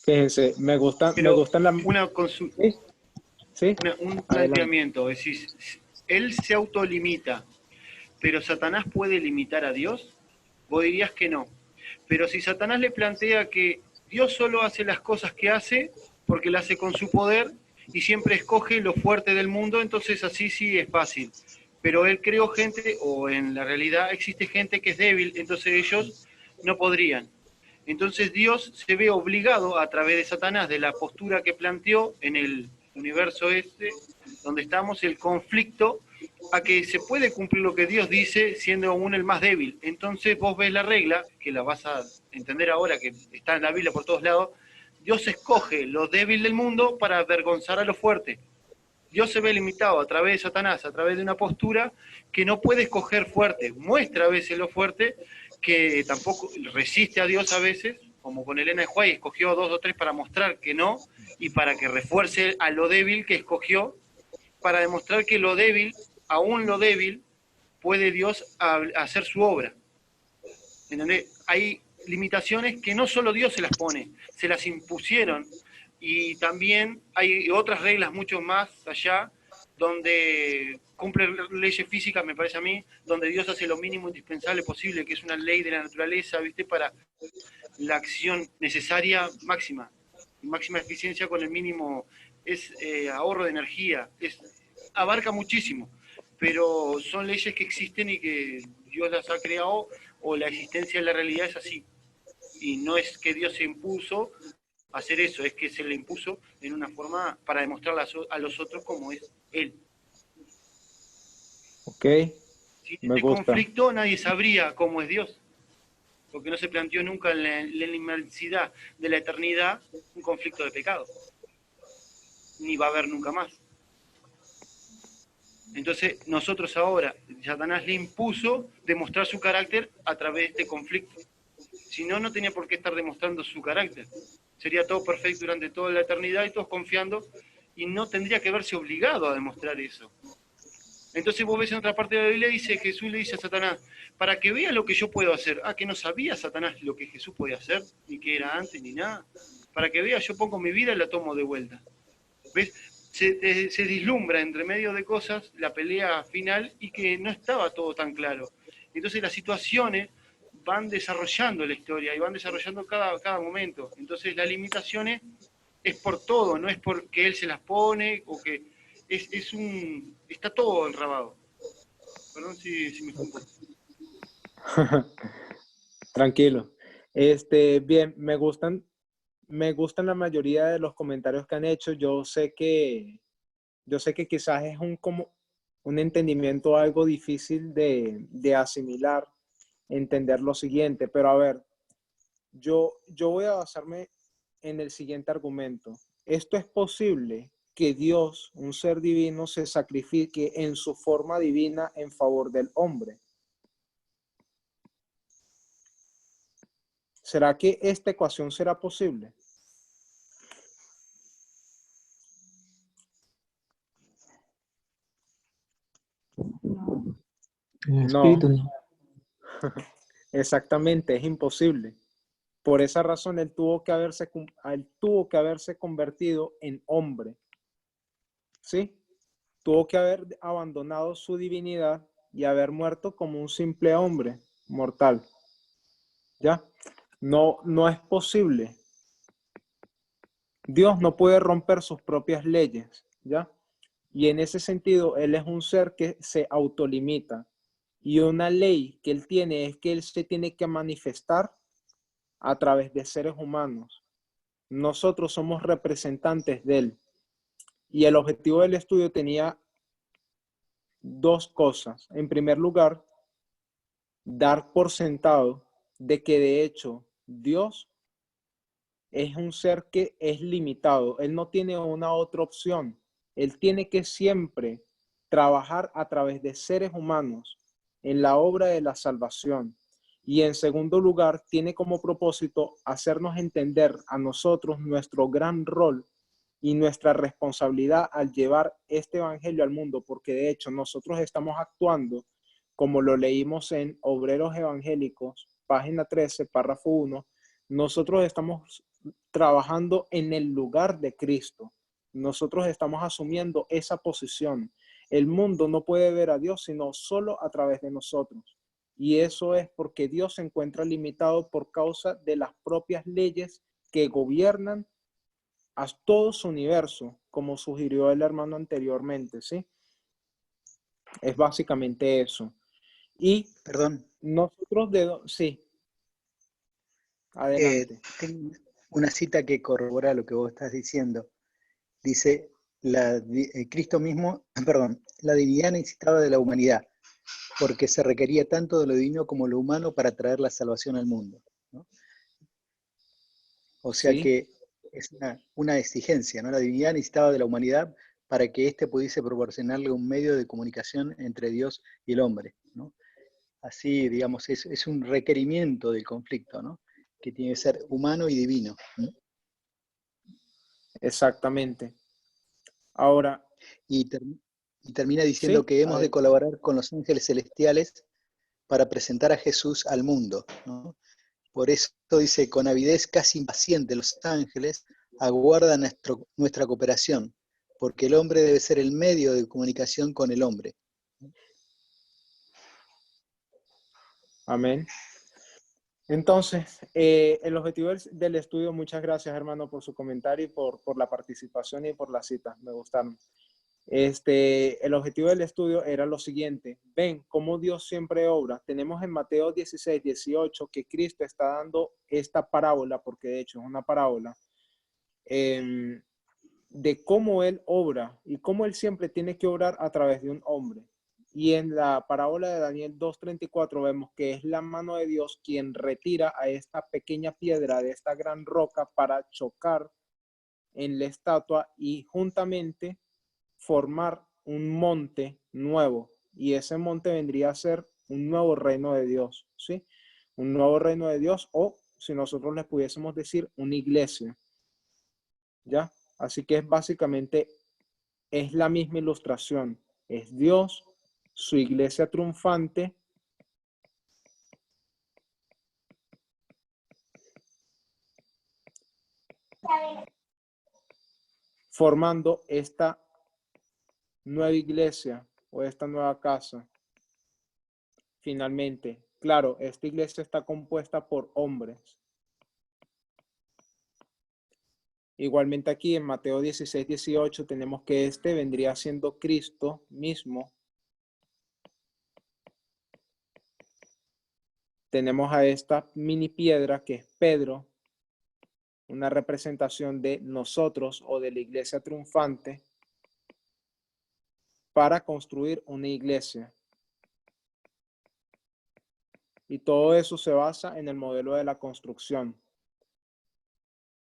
Speaker 1: Fíjense, me gustan la...
Speaker 14: Una consulta.
Speaker 1: ¿Sí? ¿Sí?
Speaker 14: Un
Speaker 1: Adelante.
Speaker 14: planteamiento, es decir, él se autolimita, pero ¿Satanás puede limitar a Dios? Vos dirías que no. Pero si Satanás le plantea que Dios solo hace las cosas que hace porque las hace con su poder y siempre escoge lo fuerte del mundo, entonces así sí es fácil. Pero él creó gente, o en la realidad existe gente que es débil, entonces ellos no podrían. Entonces Dios se ve obligado a través de Satanás, de la postura que planteó en el universo este, donde estamos, el conflicto, a que se puede cumplir lo que Dios dice siendo aún el más débil. Entonces vos ves la regla, que la vas a entender ahora, que está en la Biblia por todos lados, Dios escoge lo débil del mundo para avergonzar a lo fuerte. Dios se ve limitado a través de Satanás, a través de una postura que no puede escoger fuerte. Muestra a veces lo fuerte, que tampoco resiste a Dios a veces, como con Elena de White, escogió 2 o 3 para mostrar que no, y para que refuerce a lo débil que escogió, para demostrar que lo débil, aún lo débil, puede Dios hacer su obra. ¿Entendés? Hay limitaciones que no solo Dios se las pone, se las impusieron, y también hay otras reglas mucho más allá, donde cumple leyes físicas, me parece a mí, donde Dios hace lo mínimo indispensable posible, que es una ley de la naturaleza, ¿viste? Para la acción necesaria máxima, máxima eficiencia con el mínimo, es ahorro de energía, abarca muchísimo, pero son leyes que existen y que Dios las ha creado, o la existencia de la realidad es así. Y no es que Dios se impuso a hacer eso, es que se le impuso en una forma para demostrar a los otros cómo es Él.
Speaker 1: Ok,
Speaker 14: Sin
Speaker 1: me
Speaker 14: este
Speaker 1: gusta.
Speaker 14: conflicto nadie sabría cómo es Dios, porque no se planteó nunca en la inmensidad de la eternidad un conflicto de pecado, ni va a haber nunca más. Entonces nosotros ahora, Satanás le impuso demostrar su carácter a través de este conflicto. Si no, no tenía por qué estar demostrando su carácter. Sería todo perfecto durante toda la eternidad y todos confiando, y no tendría que verse obligado a demostrar eso. Entonces vos ves en otra parte de la Biblia, dice, Jesús le dice a Satanás, para que vea lo que yo puedo hacer. Ah, que no sabía Satanás lo que Jesús podía hacer, ni que era antes, ni nada. Para que vea, yo pongo mi vida y la tomo de vuelta. ¿Ves? Se vislumbra entre medio de cosas la pelea final, y que no estaba todo tan claro. Entonces las situaciones van desarrollando la historia y van desarrollando cada momento. Entonces las limitaciones es por todo, no es porque él se las pone, o que está todo enrabado. Perdón si me confundo.
Speaker 1: Tranquilo. Bien, me gustan la mayoría de los comentarios que han hecho. Yo sé que quizás es un entendimiento algo difícil de asimilar, entender lo siguiente, pero a ver, yo voy a basarme en el siguiente argumento. ¿Esto es posible, que Dios, un ser divino, se sacrifique en su forma divina en favor del hombre? ¿Será que esta ecuación será posible?
Speaker 9: En espíritu no.
Speaker 1: Exactamente, es imposible. Por esa razón él tuvo que haberse convertido en hombre. ¿Sí? Tuvo que haber abandonado su divinidad y haber muerto como un simple hombre mortal. ¿Ya? No es posible. Dios no puede romper sus propias leyes, ¿ya? Y en ese sentido, él es un ser que se autolimita. Y una ley que él tiene es que él se tiene que manifestar a través de seres humanos. Nosotros somos representantes de él. Y el objetivo del estudio tenía 2 cosas. En primer lugar, dar por sentado de que de hecho Dios es un ser que es limitado. Él no tiene una otra opción. Él tiene que siempre trabajar a través de seres humanos en la obra de la salvación. Y en segundo lugar, tiene como propósito hacernos entender a nosotros nuestro gran rol y nuestra responsabilidad al llevar este evangelio al mundo, porque de hecho nosotros estamos actuando, como lo leímos en Obreros Evangélicos, página 13, párrafo 1, nosotros estamos trabajando en el lugar de Cristo. Nosotros estamos asumiendo esa posición. El mundo no puede ver a Dios sino solo a través de nosotros. Y eso es porque Dios se encuentra limitado por causa de las propias leyes que gobiernan a todo su universo, como sugirió el hermano anteriormente, ¿sí? Es básicamente eso. Y
Speaker 3: Perdón.
Speaker 1: nosotros sí. Adelante.
Speaker 3: Tengo una cita que corrobora lo que vos estás diciendo. Dice, Cristo mismo, perdón, la divinidad necesitaba de la humanidad, porque se requería tanto de lo divino como lo humano para traer la salvación al mundo, ¿no? O sea
Speaker 1: Sí.
Speaker 3: que es una exigencia, ¿no? La divinidad necesitaba de la humanidad para que éste pudiese proporcionarle un medio de comunicación entre Dios y el hombre, ¿no? Así, digamos, es un requerimiento del conflicto, ¿no? Que tiene que ser humano y divino, ¿no?
Speaker 1: Exactamente. Ahora.
Speaker 3: Y termina diciendo
Speaker 1: ¿sí?
Speaker 3: que hemos de colaborar con los ángeles celestiales para presentar a Jesús al mundo, ¿no? Por eso dice, con avidez casi impaciente los ángeles aguardan nuestra cooperación, porque el hombre debe ser el medio de comunicación con el hombre.
Speaker 1: Amén. Entonces, el objetivo del estudio, muchas gracias hermano por su comentario y por la participación y por las citas, me gustaron. El objetivo del estudio era lo siguiente: ven cómo Dios siempre obra. Tenemos en Mateo 16, 18 que Cristo está dando esta parábola, porque de hecho es una parábola, de cómo Él obra y cómo Él siempre tiene que obrar a través de un hombre. Y en la parábola de Daniel 2:34 vemos que es la mano de Dios quien retira a esta pequeña piedra de esta gran roca para chocar en la estatua y juntamente formar un monte nuevo, y ese monte vendría a ser un nuevo reino de Dios, ¿sí? Un nuevo reino de Dios, o si nosotros les pudiésemos decir, una iglesia, ¿ya? Así que básicamente es la misma ilustración, es Dios, su iglesia triunfante, formando esta nueva iglesia o esta nueva casa. Finalmente, claro, esta iglesia está compuesta por hombres. Igualmente aquí en Mateo 16, 18 tenemos que este vendría siendo Cristo mismo. Tenemos a esta mini piedra que es Pedro, una representación de nosotros o de la iglesia triunfante para construir una iglesia. Y todo eso se basa en el modelo de la construcción.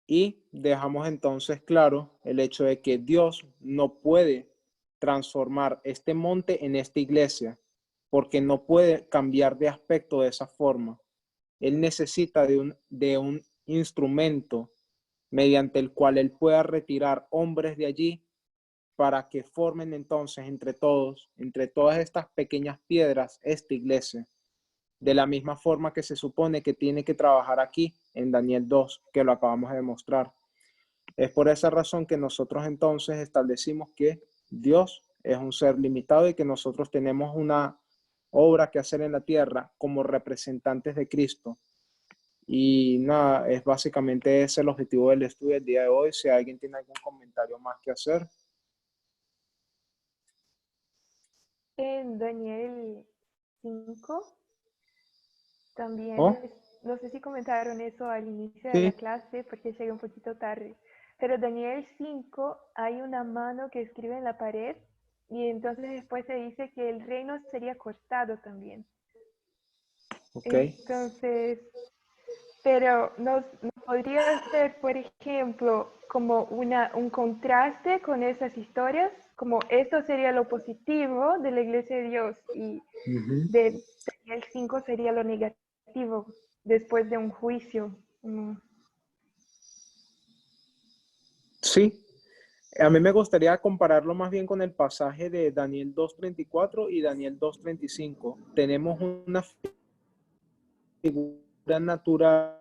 Speaker 1: Y dejamos entonces claro el hecho de que Dios no puede transformar este monte en esta iglesia, porque no puede cambiar de aspecto de esa forma. Él necesita de un instrumento mediante el cual él pueda retirar hombres de allí para que formen entonces entre todas estas pequeñas piedras, esta iglesia. De la misma forma que se supone que tiene que trabajar aquí en Daniel 2, que lo acabamos de demostrar. Es por esa razón que nosotros entonces establecimos que Dios es un ser limitado y que nosotros tenemos una obra que hacer en la tierra como representantes de Cristo. Y nada, es básicamente ese el objetivo del estudio del día de hoy. Si alguien tiene algún comentario más que hacer.
Speaker 12: En Daniel 5 también, no sé si comentaron eso al inicio de la clase porque llegué un poquito tarde, pero Daniel 5 hay una mano que escribe en la pared y entonces después se dice que el reino sería cortado también.
Speaker 1: Okay.
Speaker 12: Entonces, pero no podría ser, por ejemplo, como un contraste con esas historias, como esto sería lo positivo de la iglesia de Dios y de Daniel 5 sería lo negativo después de un juicio.
Speaker 1: Sí, a mí me gustaría compararlo más bien con el pasaje de Daniel 2:34 y Daniel 2:35. Tenemos una figura natural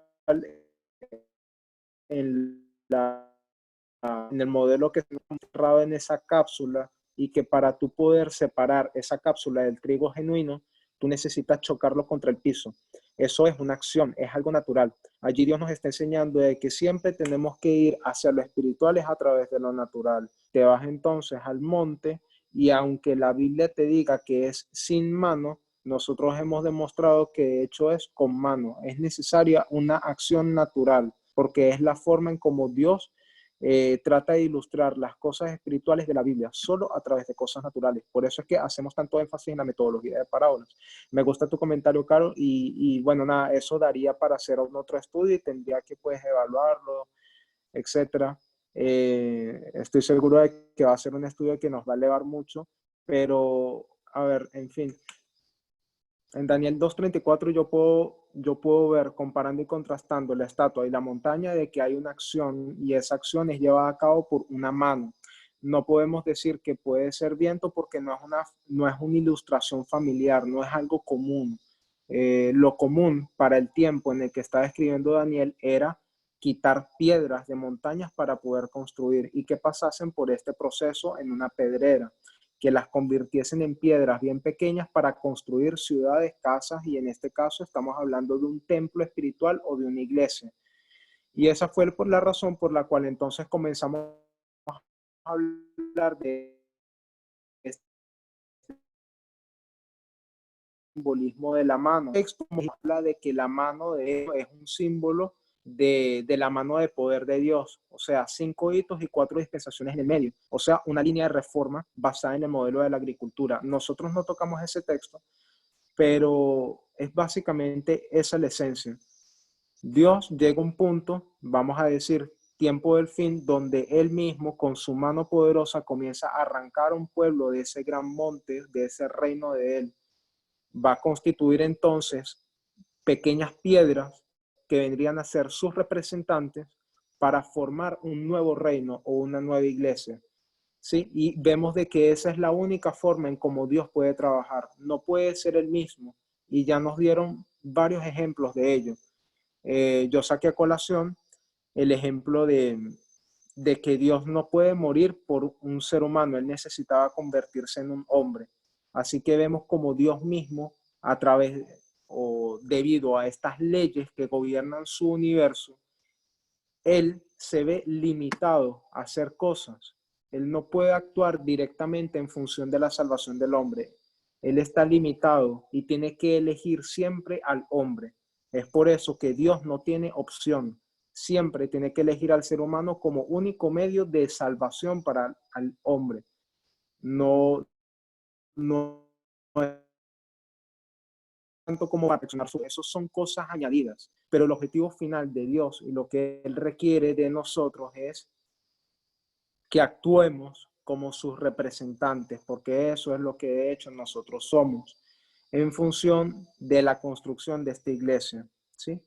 Speaker 1: en el modelo que está encerrado en esa cápsula, y que para tú poder separar esa cápsula del trigo genuino, tú necesitas chocarlo contra el piso. Eso es una acción, es algo natural. Allí Dios nos está enseñando de que siempre tenemos que ir hacia lo espiritual a través de lo natural. Te vas entonces al monte, y aunque la Biblia te diga que es sin mano, nosotros hemos demostrado que de hecho es con mano. Es necesaria una acción natural, porque es la forma en cómo Dios trata de ilustrar las cosas espirituales de la Biblia solo a través de cosas naturales. Por eso es que hacemos tanto énfasis en la metodología de parábolas. Me gusta tu comentario, Caro, y bueno, nada, eso daría para hacer otro estudio y tendría que pues evaluarlo, etcétera. Estoy seguro de que va a ser un estudio que nos va a elevar mucho, pero a ver, en fin. En Daniel 2:34 yo puedo ver, comparando y contrastando la estatua y la montaña, de que hay una acción, y esa acción es llevada a cabo por una mano. No podemos decir que puede ser viento, porque no es una ilustración familiar, no es algo común. Lo común para el tiempo en el que estaba escribiendo Daniel era quitar piedras de montañas para poder construir, y que pasasen por este proceso en una pedrera, que las convirtiesen en piedras bien pequeñas para construir ciudades, casas, y en este caso estamos hablando de un templo espiritual o de una iglesia. Y esa fue la razón por la cual entonces comenzamos a hablar de este simbolismo de la mano. El texto habla de que la mano de Dios es un símbolo de la mano de poder de Dios, o sea, 5 hitos y 4 dispensaciones en el medio, o sea, una línea de reforma basada en el modelo de la agricultura. Nosotros no tocamos ese texto, pero es básicamente esa la esencia. Dios llega a un punto, vamos a decir, tiempo del fin, donde Él mismo con su mano poderosa comienza a arrancar a un pueblo de ese gran monte, de ese reino de Él. Va a constituir entonces pequeñas piedras que vendrían a ser sus representantes para formar un nuevo reino o una nueva iglesia. ¿Sí? Y vemos de que esa es la única forma en cómo Dios puede trabajar. No puede ser el mismo, y ya nos dieron varios ejemplos de ello. Yo saqué a colación el ejemplo de que Dios no puede morir por un ser humano. Él necesitaba convertirse en un hombre. Así que vemos como Dios mismo, a través o debido a estas leyes que gobiernan su universo, Él se ve limitado a hacer cosas. Él no puede actuar directamente en función de la salvación del hombre. Él está limitado y tiene que elegir siempre al hombre. Es por eso que Dios no tiene opción. Siempre tiene que elegir al ser humano como único medio de salvación para el hombre. No tanto como para perfeccionar eso son cosas añadidas, pero el objetivo final de Dios y lo que Él requiere de nosotros es que actuemos como sus representantes, porque eso es lo que de hecho nosotros somos, en función de la construcción de esta iglesia, ¿sí?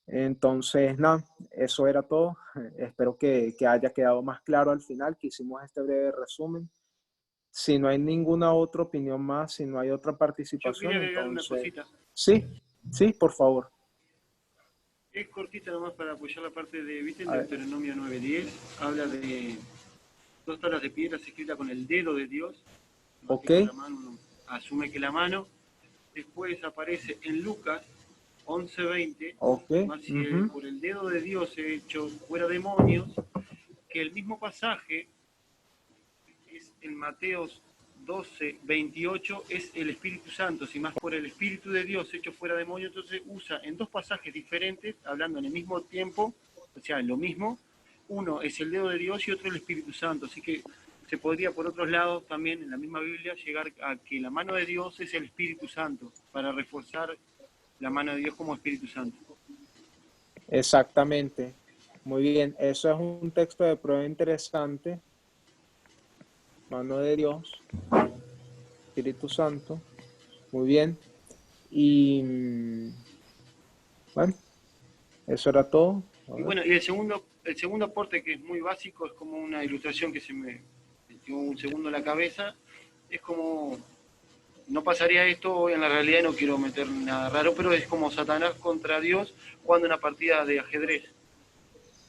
Speaker 1: Entonces, nada, eso era todo. Espero que haya quedado más claro al final, que hicimos este breve resumen. Si no hay ninguna otra opinión más, si no hay otra participación,
Speaker 14: yo quería agregar
Speaker 1: entonces...
Speaker 14: una cosita.
Speaker 1: Sí, por favor.
Speaker 14: Es cortita nomás para apoyar la parte de, ¿viste? El Deuteronomio 9:10 habla de 2 tablas de piedras escritas con el dedo de Dios.
Speaker 1: Ok.
Speaker 14: La mano, uno asume que la mano. Después aparece en Lucas 11:20,
Speaker 1: okay.
Speaker 14: Más si por el dedo de Dios he hecho fuera demonios, que el mismo pasaje es en Mateos 12:28, es el Espíritu Santo, si más por el Espíritu de Dios hecho fuera demonios. Entonces usa en 2 pasajes diferentes, hablando en el mismo tiempo, o sea, lo mismo. Uno es el dedo de Dios y otro el Espíritu Santo, así que se podría por otros lados también en la misma Biblia llegar a que la mano de Dios es el Espíritu Santo, para reforzar la mano de Dios como Espíritu Santo.
Speaker 1: Exactamente. Muy bien, eso es un texto de prueba interesante. mano de Dios, Espíritu Santo. Muy bien. Y bueno, eso era todo.
Speaker 14: Y bueno, y el segundo aporte, que es muy básico, es como una ilustración que se me metió un segundo en la cabeza, es como, no pasaría esto hoy en la realidad, no quiero meter nada raro, pero es como Satanás contra Dios jugando una partida de ajedrez.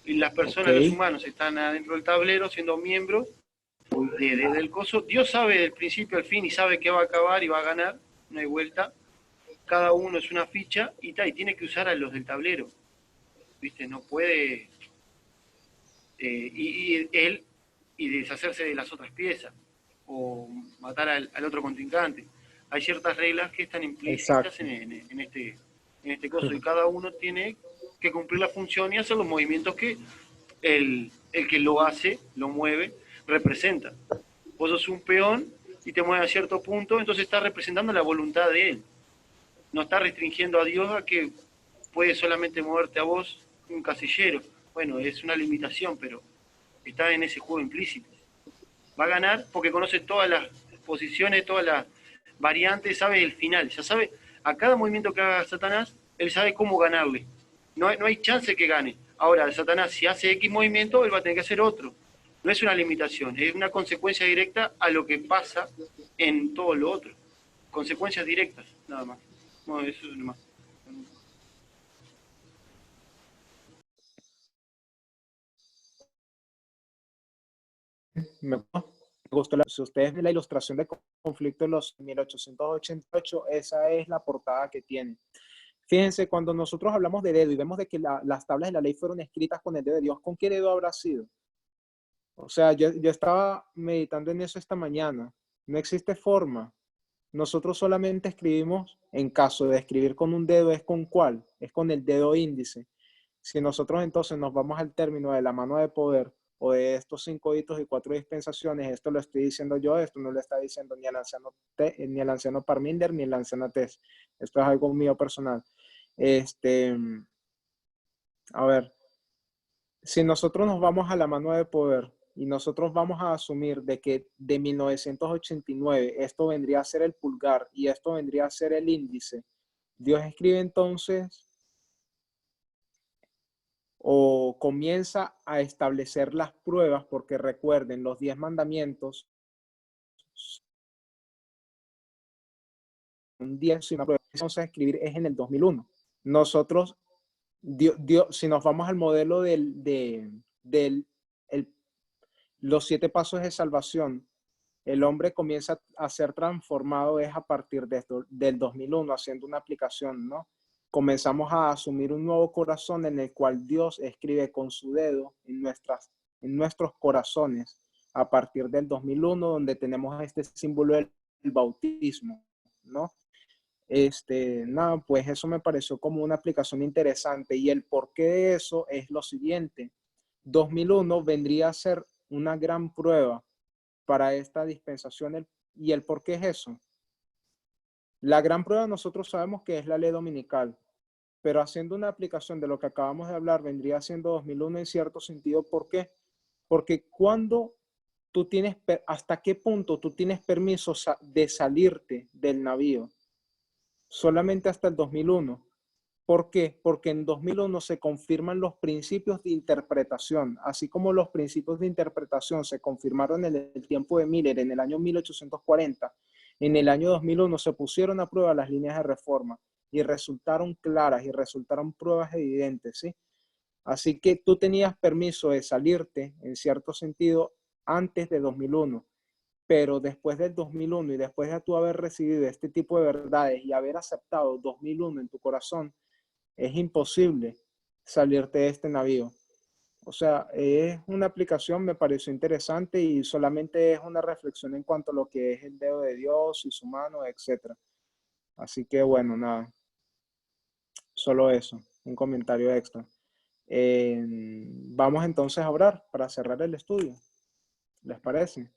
Speaker 14: Y las personas, los humanos, están adentro del tablero siendo miembros del coso. Dios sabe del principio al fin y sabe que va a acabar y va a ganar, no hay vuelta. Cada uno es una ficha y tiene que usar a los del tablero. ¿Viste? No puede él deshacerse de las otras piezas o matar al otro contrincante. Hay ciertas reglas que están implícitas en este coso, y cada uno tiene que cumplir la función y hacer los movimientos que el que lo hace, lo mueve, representa. Vos sos un peón y te mueves a cierto punto, entonces estás representando la voluntad de él. No está restringiendo a Dios a que puede solamente moverte a vos un casillero. Bueno, es una limitación, pero está en ese juego implícito. Va a ganar porque conoce todas las posiciones, todas las variantes, sabe el final. Ya sabe, a cada movimiento que haga Satanás, él sabe cómo ganarle. No hay chance que gane. Ahora, Satanás, si hace X movimiento, él va a tener que hacer otro. No es una limitación, es una consecuencia directa a lo que pasa en todo lo otro. Consecuencias directas, nada más. No, eso es nomás.
Speaker 1: Me gustó. Si ustedes ven la ilustración de conflicto de los 1888, esa es la portada que tiene. Fíjense, cuando nosotros hablamos de dedo y vemos de que las tablas de la ley fueron escritas con el dedo de Dios, ¿con qué dedo habrá sido? O sea, yo estaba meditando en eso esta mañana. No existe forma. Nosotros solamente escribimos, en caso de escribir con un dedo, ¿es con cuál? Es con el dedo índice. Si nosotros entonces nos vamos al término de la mano de poder, o de estos 5 hitos y 4 dispensaciones, esto lo estoy diciendo yo, esto no lo está diciendo ni el anciano Parminder ni el anciano Tess. Esto es algo mío personal. A ver, si nosotros nos vamos a la mano de poder y nosotros vamos a asumir de que de 1989 esto vendría a ser el pulgar y esto vendría a ser el índice, Dios escribe entonces o comienza a establecer las pruebas, porque recuerden, los 10 mandamientos un 10 y una prueba. Vamos a escribir es en el 2001. Nosotros, si nos vamos al modelo los 7 pasos de salvación, el hombre comienza a ser transformado es a partir de esto, del 2001, haciendo una aplicación, ¿no? Comenzamos a asumir un nuevo corazón en el cual Dios escribe con su dedo en nuestros corazones a partir del 2001, donde tenemos este símbolo del bautismo, ¿no? Nada, pues eso me pareció como una aplicación interesante, y el porqué de eso es lo siguiente. 2001 vendría a ser una gran prueba para esta dispensación, y el por qué es eso. La gran prueba nosotros sabemos que es la ley dominical, pero haciendo una aplicación de lo que acabamos de hablar, vendría siendo 2001 en cierto sentido. ¿Por qué? Porque cuando tú tienes, hasta qué punto tú tienes permiso de salirte del navío, solamente hasta el 2001. ¿Por qué? Porque en 2001 se confirman los principios de interpretación, así como los principios de interpretación se confirmaron en el tiempo de Miller en el año 1840. En el año 2001 se pusieron a prueba las líneas de reforma y resultaron claras y resultaron pruebas evidentes, ¿sí? Así que tú tenías permiso de salirte, en cierto sentido, antes de 2001. Pero después del 2001 y después de tú haber recibido este tipo de verdades y haber aceptado 2001 en tu corazón, es imposible salirte de este navío. O sea, es una aplicación, me pareció interesante, y solamente es una reflexión en cuanto a lo que es el dedo de Dios y su mano, etc. Así que bueno, nada. Solo eso, un comentario extra. Vamos entonces a orar para cerrar el estudio. ¿Les parece?